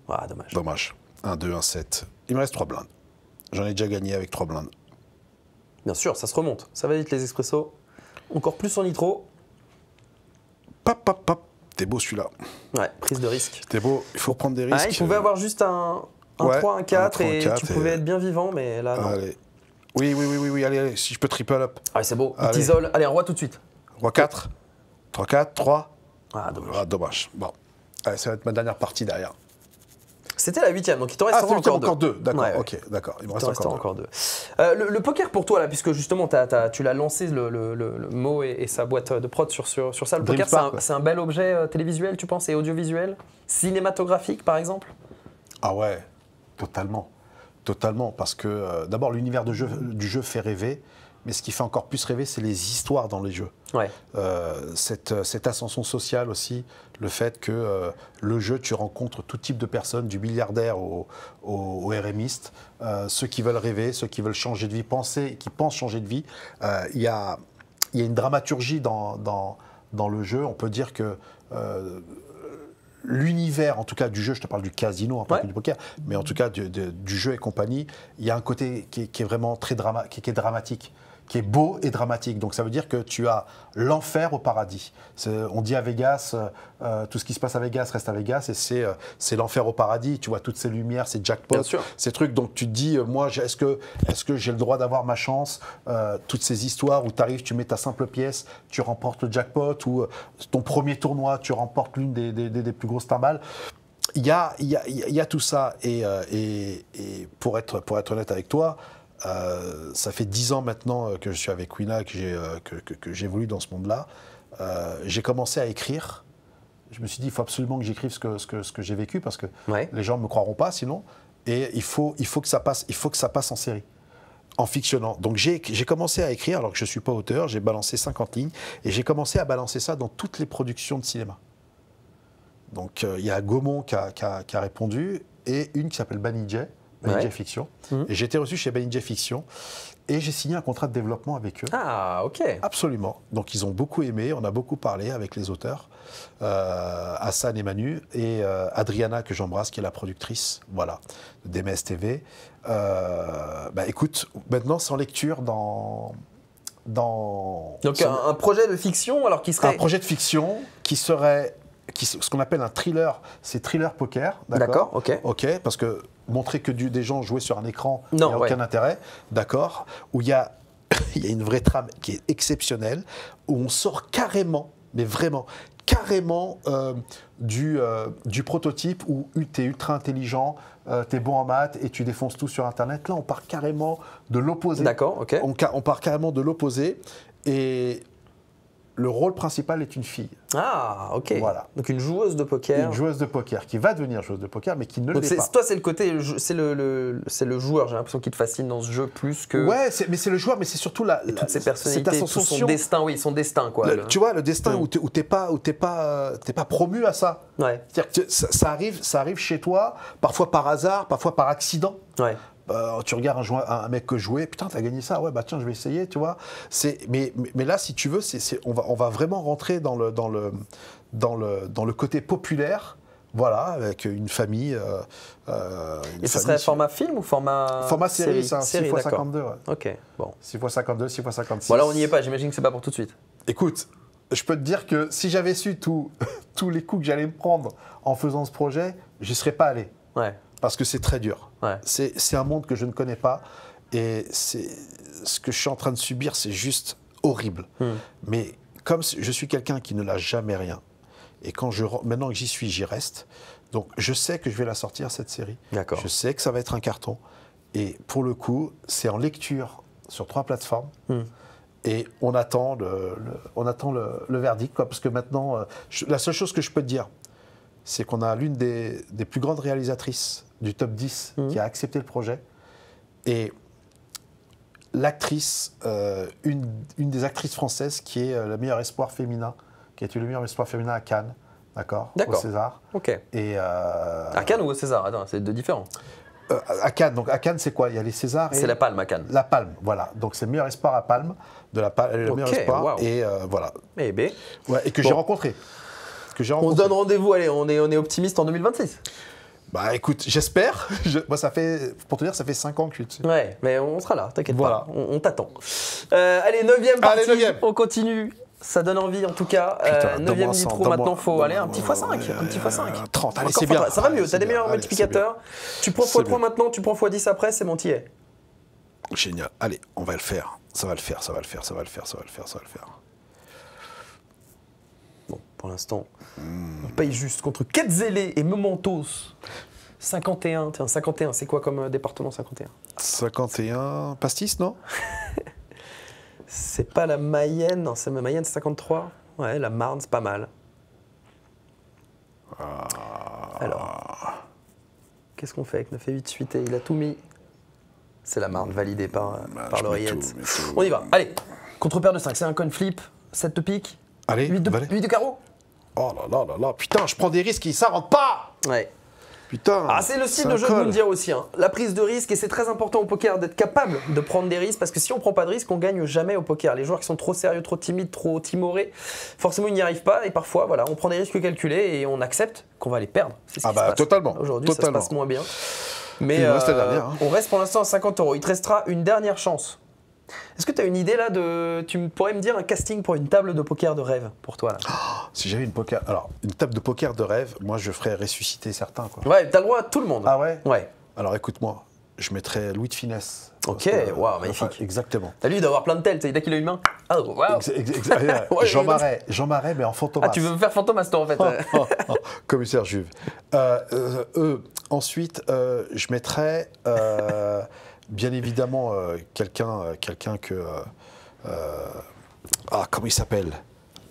Ah, dommage. Dommage. 1, 2, 1, 7. Il me reste 3 blindes. J'en ai déjà gagné avec 3 blindes. Bien sûr, ça se remonte. Ça va vite les expressos. Encore plus en nitro. Pap. T'es beau celui-là. Ouais, prise de risque. T'es beau, il faut prendre des risques. Ah, il pouvait avoir juste un 3, un 4 et tu pouvais être bien vivant, mais là, non. Allez. Oui, allez, si je peux triple up. Allez, c'est beau, il t'isole. Allez, un roi tout de suite. Roi 4. 3, 4, 3. Ah, dommage. Dommage. Bon. Allez, ça va être ma dernière partie derrière. C'était la 8e, donc il t'en reste encore 2. D'accord, ouais. Ok, d'accord. Il me reste encore 2. Le poker pour toi, là, puisque justement tu l'as lancé, le Mo et sa boîte de prod sur ça. Le poker, c'est un bel objet télévisuel, tu penses, et audiovisuel? Cinématographique, par exemple? Ah ouais, totalement. Totalement, parce que d'abord, l'univers du jeu fait rêver, mais ce qui fait encore plus rêver, c'est les histoires dans les jeux. Ouais. Cette ascension sociale aussi, le fait que le jeu, tu rencontres tout type de personnes, du milliardaire au RMiste, ceux qui veulent rêver, ceux qui veulent changer de vie, qui pensent changer de vie. Il y a une dramaturgie dans le jeu. On peut dire que l'univers, en tout cas du jeu, je te parle du casino, en pas que du poker, mais en tout cas du jeu et compagnie, il y a un côté qui est vraiment très dramatique, qui est beau et dramatique. Donc ça veut dire que tu as l'enfer au paradis. On dit à Vegas, tout ce qui se passe à Vegas reste à Vegas, et c'est l'enfer au paradis. Tu vois toutes ces lumières, ces jackpots, ces trucs. Donc tu te dis, moi, est-ce que j'ai le droit d'avoir ma chance? Toutes ces histoires où tu arrives, tu mets ta simple pièce, tu remportes le jackpot, ou ton premier tournoi, tu remportes l'une des plus grosses timbales. Il y a tout ça. Et pour être honnête avec toi, ça fait 10 ans maintenant que je suis avec Wina, que j'évolue dans ce monde-là. J'ai commencé à écrire. Je me suis dit, il faut absolument que j'écrive ce que j'ai vécu, parce que les gens ne me croiront pas sinon. Et il faut que ça passe en série, en fictionnant. Donc j'ai commencé à écrire, alors que je ne suis pas auteur. J'ai balancé 50 lignes et j'ai commencé à balancer ça dans toutes les productions de cinéma. Donc il y a Gaumont qui a répondu, et une qui s'appelle Bunny Jay, Ben DJ Fiction. Et j'ai été reçu chez Ben DJ Fiction et j'ai signé un contrat de développement avec eux. Ah, ok. Absolument. Donc ils ont beaucoup aimé, on a beaucoup parlé avec les auteurs, Hassan et Manu, et Adriana, que j'embrasse, qui est la productrice, voilà, de DMS TV. Bah écoute, maintenant c'est en lecture dans... Donc un projet de fiction, alors qui serait... Un projet de fiction qui serait... ce qu'on appelle un thriller, c'est thriller poker, d'accord, ok. Ok, parce que montrer que des gens jouer sur un écran, il n'y a aucun intérêt, d'accord, où il y a une vraie trame qui est exceptionnelle, où on sort carrément, mais vraiment, carrément du prototype où tu es ultra intelligent, tu es bon en maths et tu défonces tout sur Internet. Là, on part carrément de l'opposé. D'accord, ok. On part carrément de l'opposé et le rôle principal est une fille. Ah, ok. Voilà. Donc une joueuse de poker. Une joueuse de poker qui va devenir joueuse de poker, mais qui ne l'est pas. Toi, c'est le côté, c'est le joueur. J'ai l'impression qu'il te fascine dans ce jeu plus que. Ouais, mais c'est le joueur, mais c'est surtout toutes ces personnalités, tout son destin, oui, son destin, quoi. Tu vois, le destin où t'es pas promu à ça. Ouais. C'est-à-dire que ça arrive chez toi, parfois par hasard, parfois par accident. Ouais. Tu regardes un mec que jouer, putain, t'as gagné ça, ouais, bah tiens, je vais essayer, tu vois. Mais là, si tu veux, on va vraiment rentrer dans le côté populaire, voilà, avec une famille. Et ce serait format film ou format série, c'est un 6x52. Ouais. Ok, bon. 6x52, 6x56. Voilà, on n'y est pas, j'imagine que c'est pas pour tout de suite. Écoute, je peux te dire que si j'avais su tous les coups que j'allais me prendre en faisant ce projet, j'y serais pas allé. Ouais. Parce que c'est très dur. Ouais. C'est un monde que je ne connais pas et ce que je suis en train de subir, c'est juste horrible. Mais comme je suis quelqu'un qui ne lâche jamais rien, et maintenant que j'y suis, j'y reste, donc je sais que je vais la sortir, cette série. D'accord. Je sais que ça va être un carton. Et pour le coup, c'est en lecture sur 3 plateformes. Et on attend le verdict, quoi, parce que maintenant, la seule chose que je peux te dire, c'est qu'on a l'une des plus grandes réalisatrices du top 10 qui a accepté le projet. Et l'actrice, une des actrices françaises qui est le meilleur espoir féminin, qui a été le meilleur espoir féminin à Cannes, d'accord, au César. Ok. Et à Cannes ou au César? Attends, c'est deux différents. À Cannes, donc à Cannes, c'est quoi? Il y a les Césars et... C'est la Palme à Cannes. La Palme, voilà. Donc c'est le meilleur espoir à Palme, elle est le meilleur espoir. Wow. Et voilà. Eh ben. Ouais, et que j'ai rencontré. On se donne rendez-vous, allez, on est optimiste en 2026. Bah écoute, j'espère. Moi, pour te dire, ça fait 5 ans que je suis dessus. Ouais, mais on sera là, t'inquiète pas, on t'attend. Allez, 9e partie, allez, 9e. On continue. Ça donne envie en tout cas. 9e nitro, maintenant faut aller un petit x5. Un petit x5. 30, allez, c'est bien. Ça va mieux, t'as des meilleurs multiplicateurs. Tu prends x3 maintenant, tu prends x10 après, c'est mon tillet. Génial. Allez, on va le faire. Ça va le faire. Bon, pour l'instant, on paye juste contre Quetzalé et Mementos. 51, tiens, 51, c'est quoi comme département 51? 51, Pastis, non? C'est pas la Mayenne, non, c'est Mayenne, c'est 53. Ouais, la Marne, c'est pas mal. Alors, qu'est-ce qu'on fait avec 9 et 8 suite? Il a tout mis. C'est la Marne, validée par l'oreillette. On y va, allez. Contre-paire de 5, c'est un coin flip, 7 de pique. Allez, 8 de carreau. Oh là là, putain, je prends des risques et ça rentre pas. Ouais. Putain. Ah, c'est le style de jeu de nous le dire aussi. Hein. La prise de risque, et c'est très important au poker d'être capable de prendre des risques, parce que si on prend pas de risque, on gagne jamais au poker. Les joueurs qui sont trop sérieux, trop timides, trop timorés, forcément ils n'y arrivent pas, et parfois voilà, on prend des risques calculés et on accepte qu'on va les perdre. C'est ce qui se passe. Totalement. Aujourd'hui, ça se passe moins bien. Mais on reste pour l'instant à 50 €. Il te restera une dernière chance. Est-ce que tu as une idée là tu pourrais me dire un casting pour une table de poker de rêve pour toi là? Si j'avais une table de poker de rêve, moi je ferais ressusciter certains, quoi. Ouais, t'as le droit à tout le monde. Ah ouais? Ouais. Alors écoute-moi, je mettrais Louis de Finesse. Ok, waouh, magnifique. Exactement. T'as lui d'avoir plein de tels, dès qu'il a une main. Ah, waouh. Jean Marais, mais en fantomas. Ah, tu veux me faire fantomas toi en fait? Commissaire Juve. Ensuite, je mettrais bien évidemment quelqu'un que... comment il s'appelle?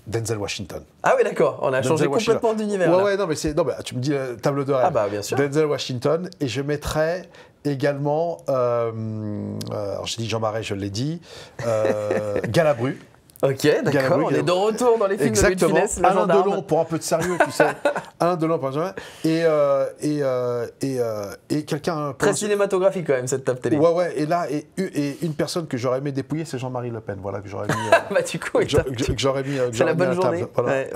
Denzel Washington. Ah oui, d'accord, on a changé complètement d'univers. Ouais, non, mais tu me dis table de rêve. Ah bah bien sûr. Denzel Washington, et je mettrais également, alors j'ai dit Jean Marais, je l'ai dit, Galabru. Ok, d'accord, on est de retour dans les films de Louis de Funès, le Alain gendarme. Delon, pour un peu de sérieux, tu sais. Alain Delon, par exemple. Et quelqu'un... Très cinématographique quand même, cette table télé. Ouais, et là, et une personne que j'aurais aimé dépouiller, c'est Jean-Marie Le Pen, voilà, que j'aurais mis... Bah du coup, que j'aurais mis c'est la bonne journée. Voilà. Ouais.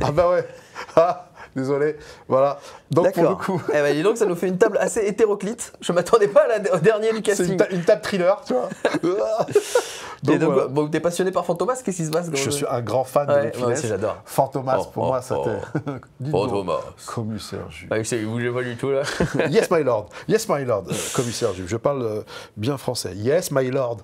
Ah bah ouais. Ah, désolé. Voilà. Donc pour le coup... Eh ben, dis donc, ça nous fait une table assez hétéroclite. Je m'attendais pas au dernier du casting. C'est une table thriller, tu vois. Donc voilà. bon, t'es passionné par Fantomas, qu'est-ce qui se passe? Je suis un grand fan de Louis de moi Funès. aussi, j'adore. Fantomas, pour moi, c'était... Fantomas. Commissaire Jules. Ah, il bougeait pas du tout, là. Yes, my lord. Yes, my lord. Commissaire Jules. Je parle bien français. Yes, my lord.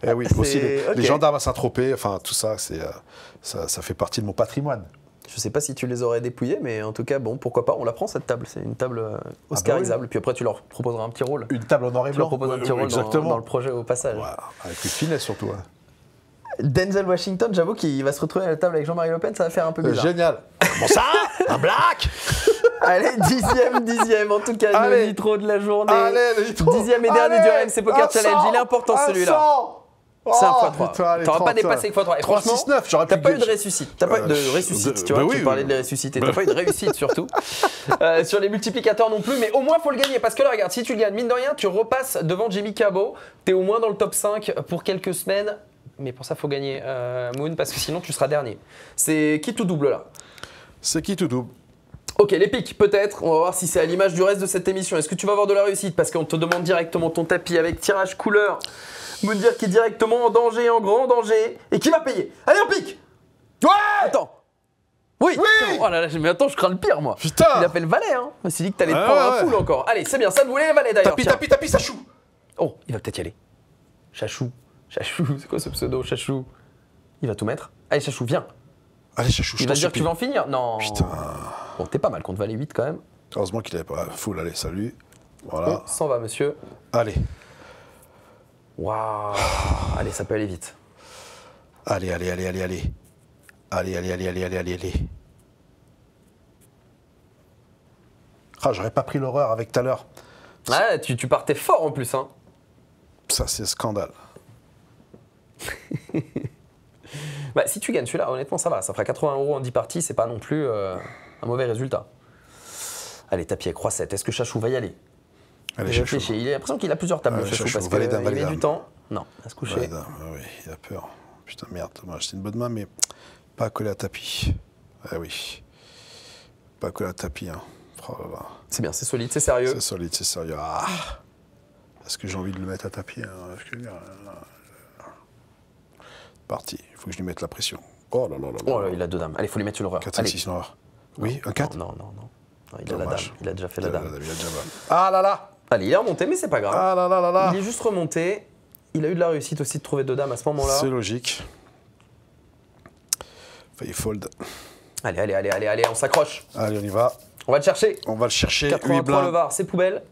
Et oui, aussi les gendarmes à Saint-Tropez, enfin, tout ça, ça fait partie de mon patrimoine. Je sais pas si tu les aurais dépouillés, mais en tout cas, bon, pourquoi pas, on la prend cette table. C'est une table oscarisable. oui. Puis après, tu leur proposeras un petit rôle. Une table en noir et Tu leur blanc. proposes un petit rôle dans le projet au passage. Ouais, avec Louis de Funès surtout. Hein. Denzel Washington, j'avoue qu'il va se retrouver à la table avec Jean-Marie Le Pen, ça va faire un peu bizarre. Génial. Bon ça, un black. Allez, dixième, en tout cas, Allez. le nitro de la journée. Allez, le nitro. Dixième et dernier du RMC Poker Challenge. Il est important celui-là. C'est un x3. T'auras pas dépassé x3. Et franchement, 3-6-9, j'aurais t'as pu pas eu de ressuscite. T'as pas eu de ressuscite, tu vois, tu parlais de les ressusciter. T'as pas eu de réussite surtout. Sur les multiplicateurs non plus, mais au moins faut le gagner. Parce que là, regarde, si tu le gagnes, mine de rien, tu repasses devant Jimmy Cabot. T'es au moins dans le top 5 pour quelques semaines. Mais pour ça, faut gagner Moon, parce que sinon tu seras dernier. C'est qui tout double là? C'est qui tout double? Ok, les pics, peut-être. On va voir si c'est à l'image du reste de cette émission. Est-ce que tu vas avoir de la réussite? Parce qu'on te demande directement ton tapis avec tirage couleur. Moundir qui est directement en danger, en grand danger. Et qui va payer? Allez, un pic! Ouais. Attends. Oui. Oui. Oh là là, mais attends, je crains le pire, moi. Putain. Il appelle valet, hein. Il s'est dit que t'allais te prendre un full encore. Allez, c'est bien, ça de voulait les valets d'ailleurs. Tapis, ça choue. Oh, il va peut-être y aller. Chachou, c'est quoi ce pseudo, Chachou? Il va tout mettre. Allez, Chachou, viens. Allez, Chachou, Il va dire que tu vas en finir? Non. Putain. Bon, t'es pas mal contre valet 8 quand même. Heureusement qu'il avait pas full, allez, salut. Voilà. On s'en va, monsieur. Allez. Waouh. Allez, ça peut aller vite. Allez. Allez. Ah, j'aurais pas pris l'horreur avec tout à l'heure. Ouais, tu partais fort en plus, hein. Ça, c'est scandale. Bah, si tu gagnes celui-là, honnêtement, ça va. Ça fera 80 € en 10 parties, c'est pas non plus un mauvais résultat. Allez, tapis avec Roi 7. Est-ce que Chachou va y aller? Allez, il réfléchit. Il a l'impression qu'il a plusieurs tables, Chachou, parce qu'il met du temps. Non, à se coucher. Oui, il a peur. Putain, merde, dommage. C'est une bonne main, mais pas collé à tapis. Ah oui. Pas collé à tapis, hein. Oh là là. C'est bien, c'est solide, c'est sérieux. C'est solide, c'est sérieux. Ah. Est-ce que j'ai envie de le mettre à tapis, hein? Parti, il faut que je lui mette la pression. Oh là là là. Oh là, il a deux dames. Allez, il faut lui mettre sur l'horreur. 4, 5, 6 noirs. Oui, un 4? Non, il a la dame. Il a déjà fait la dame. Ah là là. Allez, il est remonté, mais c'est pas grave. Ah là là là là. Il est juste remonté. Il a eu de la réussite aussi de trouver deux dames à ce moment-là. C'est logique. Failli fold. Allez, on s'accroche. Allez, on y va. On va le chercher. On va le chercher. 83 le VAR, c'est poubelle.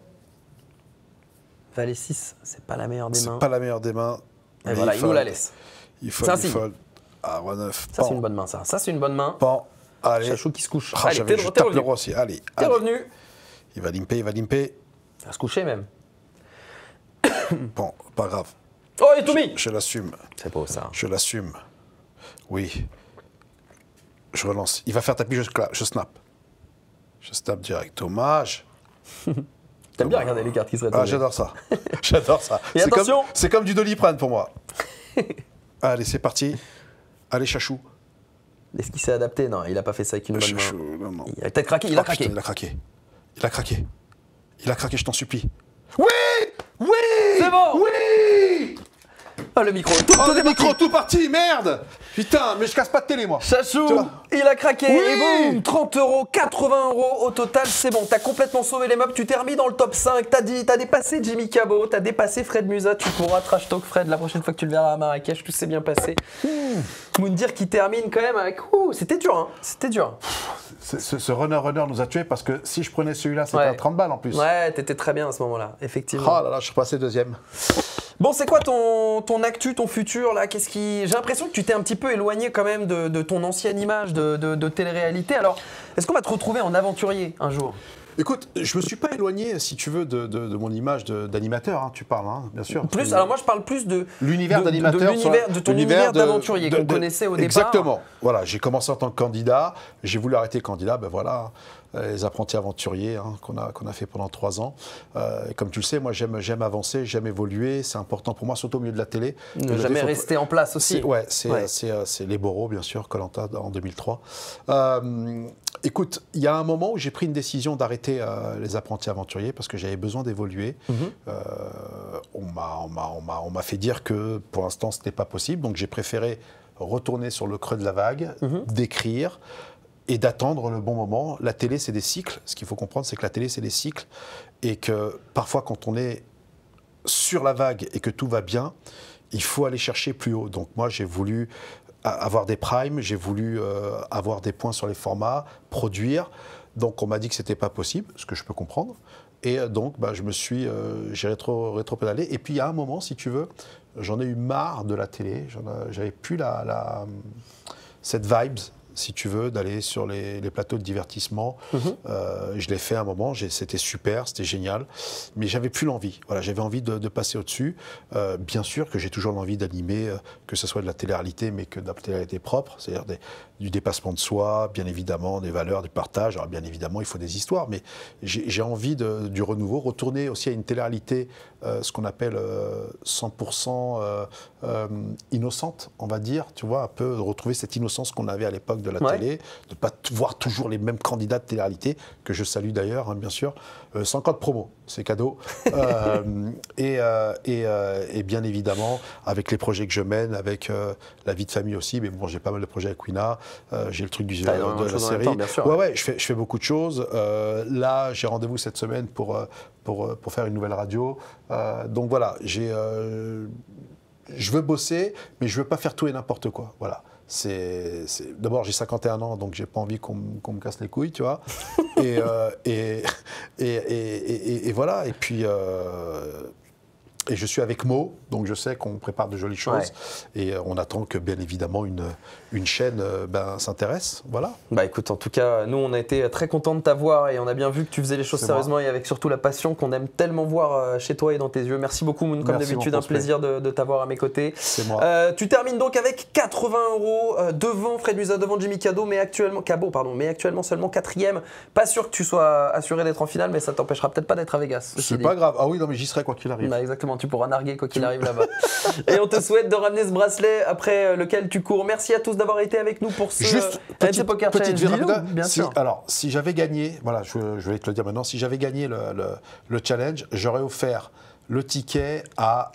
Valet 6, c'est pas la meilleure des mains. C'est pas la meilleure des mains. Et voilà, il nous la laisse. Il fold. Ah, Roi 9. Ça, c'est une bonne main, ça. Ça, c'est une bonne main. Pan. Allez. Chachou qui se couche. Ah, allez, je tape le roi aussi. Allez. T'es revenu. Il va limper. Il va se coucher même. Bon, pas grave. Oh, il est tout mis. Je l'assume. C'est beau ça. Je l'assume. Oui. Je relance. Il va faire tapis, je snap. Je snap direct. Dommage. T'aimes bien regarder les cartes qui seraient tombées. Ah, j'adore ça. J'adore ça. Et attention. C'est comme du Doliprane pour moi. Allez, c'est parti. Allez, Chachou. Est-ce qu'il s'est adapté? Non, il a pas fait ça avec une bonne main. Non. Il a peut-être craqué, il a craqué. Putain, il a craqué, je t'en supplie. Oui. C'est bon. Oui. Oh, le micro. Tout parti, merde. Putain, mais je casse pas de télé, moi. Chachou, il a craqué. Oui. Et boum, 30 €, 80 € au total, c'est bon. T'as complètement sauvé les meubles, tu t'es remis dans le top 5. T'as dépassé Jimmy Cabot, t'as dépassé Fred Musa. Tu pourras trash talk Fred la prochaine fois que tu le verras à Marrakech. Tout s'est bien passé. Moundir qui termine quand même avec. C'était dur, hein. C'était dur. Ce runner nous a tués parce que si je prenais celui-là, c'était à 30 balles en plus. Ouais, t'étais très bien à ce moment-là, effectivement. Oh là là, je suis passé deuxième. Bon, c'est quoi ton actu, ton futur là? J'ai l'impression que tu t'es un petit peu éloigné quand même de ton ancienne image de télé-réalité. Alors, est-ce qu'on va te retrouver en aventurier un jour? Écoute, je me suis pas éloigné, si tu veux, de mon image d'animateur, hein, tu parles, hein, bien sûr. Alors moi je parle plus de l'univers d'animateur, de ton univers d'aventurier qu'on connaissait au départ. Exactement. Voilà, j'ai commencé en tant que candidat, j'ai voulu arrêter candidat, ben voilà, les apprentis aventuriers hein, qu'on a fait pendant 3 ans. Comme tu le sais, moi j'aime avancer, j'aime évoluer, c'est important pour moi, surtout au milieu de la télé. Ne jamais rester en place aussi. C'est les Boros, bien sûr, Koh-Lanta en 2003. Écoute, il y a un moment où j'ai pris une décision d'arrêter les apprentis aventuriers parce que j'avais besoin d'évoluer. On m'a fait dire que pour l'instant ce n'était pas possible, donc j'ai préféré retourner sur le creux de la vague, d'écrire et d'attendre le bon moment. La télé, c'est des cycles. Ce qu'il faut comprendre, c'est que la télé, c'est des cycles et que parfois, quand on est sur la vague et que tout va bien, il faut aller chercher plus haut. Donc moi, j'ai voulu avoir des primes, j'ai voulu avoir des points sur les formats, produire. Donc on m'a dit que c'était pas possible, ce que je peux comprendre. Et donc j'ai rétro-pédalé. Et puis il y a un moment, si tu veux, j'en ai eu marre de la télé. J'avais plus cette vibes, si tu veux, d'aller sur les plateaux de divertissement. Je l'ai fait à un moment, c'était super, c'était génial, mais j'avais plus l'envie. Voilà, j'avais envie de passer au-dessus. Bien sûr que j'ai toujours l'envie d'animer, que ce soit de la télé-réalité, mais que de la télé-réalité propre, c'est-à-dire du dépassement de soi, bien évidemment, des valeurs, du partage. Alors bien évidemment, il faut des histoires, mais j'ai envie du renouveau, retourner aussi à une télé-réalité, ce qu'on appelle 100% innocente, on va dire, tu vois, un peu retrouver cette innocence qu'on avait à l'époque de la télé, de ne pas voir toujours les mêmes candidats de télé-réalité, que je salue d'ailleurs, hein, bien sûr, sans code promo, c'est cadeau. Et bien évidemment, avec les projets que je mène, avec la vie de famille aussi, mais bon, j'ai pas mal de projets avec Wina, j'ai le truc de la série. Ouais, je fais beaucoup de choses. Là, j'ai rendez-vous cette semaine pour faire une nouvelle radio. Donc voilà, je veux bosser, mais je veux pas faire tout et n'importe quoi. Voilà. D'abord, j'ai 51 ans, donc j'ai pas envie qu'on me casse les couilles, tu vois. Et voilà. Et puis, et je suis avec Mo, donc je sais qu'on prépare de jolies choses. Et on attend que, bien évidemment, une chaîne s'intéresse. Voilà. Bah écoute, en tout cas, nous, on a été très contents de t'avoir et on a bien vu que tu faisais les choses sérieusement et avec surtout la passion qu'on aime tellement voir chez toi et dans tes yeux. Merci beaucoup, Moon, comme d'habitude, un plaisir de t'avoir à mes côtés. C'est moi. Tu termines donc avec 80 € devant Fred Musa, devant Jimmy Cabot, mais actuellement seulement 4e. Pas sûr que tu sois assuré d'être en finale, mais ça t'empêchera peut-être pas d'être à Vegas. C'est pas grave. Ah oui, non, mais j'y serai quoi qu'il arrive. Bah exactement, tu pourras narguer quoi qu'il arrive là-bas. Et on te souhaite de ramener ce bracelet après lequel tu cours. Merci à tous d'avoir été avec nous pour ce Poker Challenge. Bien sûr. Alors, si j'avais gagné, voilà, je vais te le dire maintenant, si j'avais gagné le challenge, j'aurais offert le ticket à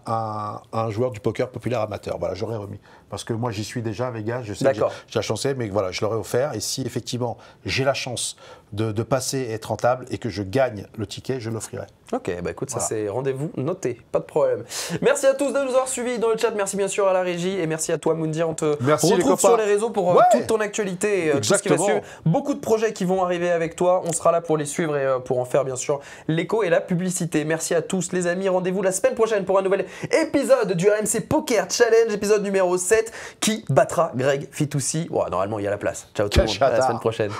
un joueur du poker populaire amateur. Voilà, j'aurais remis. Parce que moi, j'y suis déjà à Vegas, je sais que j'ai la chance, mais voilà, je l'aurais offert. Et si effectivement, j'ai la chance de passer et être rentable et que je gagne le ticket, je l'offrirai. Ok, bah écoute, ça c'est rendez-vous noté, pas de problème. Merci à tous de nous avoir suivis dans le chat, merci bien sûr à la régie et merci à toi Moundir, on te retrouve sur les réseaux pour toute ton actualité et tout ce qui va suivre. Beaucoup de projets qui vont arriver avec toi, on sera là pour les suivre et pour en faire bien sûr l'écho et la publicité. Merci à tous les amis, rendez-vous la semaine prochaine pour un nouvel épisode du RMC Poker Challenge, épisode numéro 7, qui battra Greg Fitoussi. Ouais, normalement il y a la place. Ciao tout le monde, à la semaine prochaine.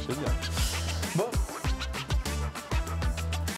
Génial.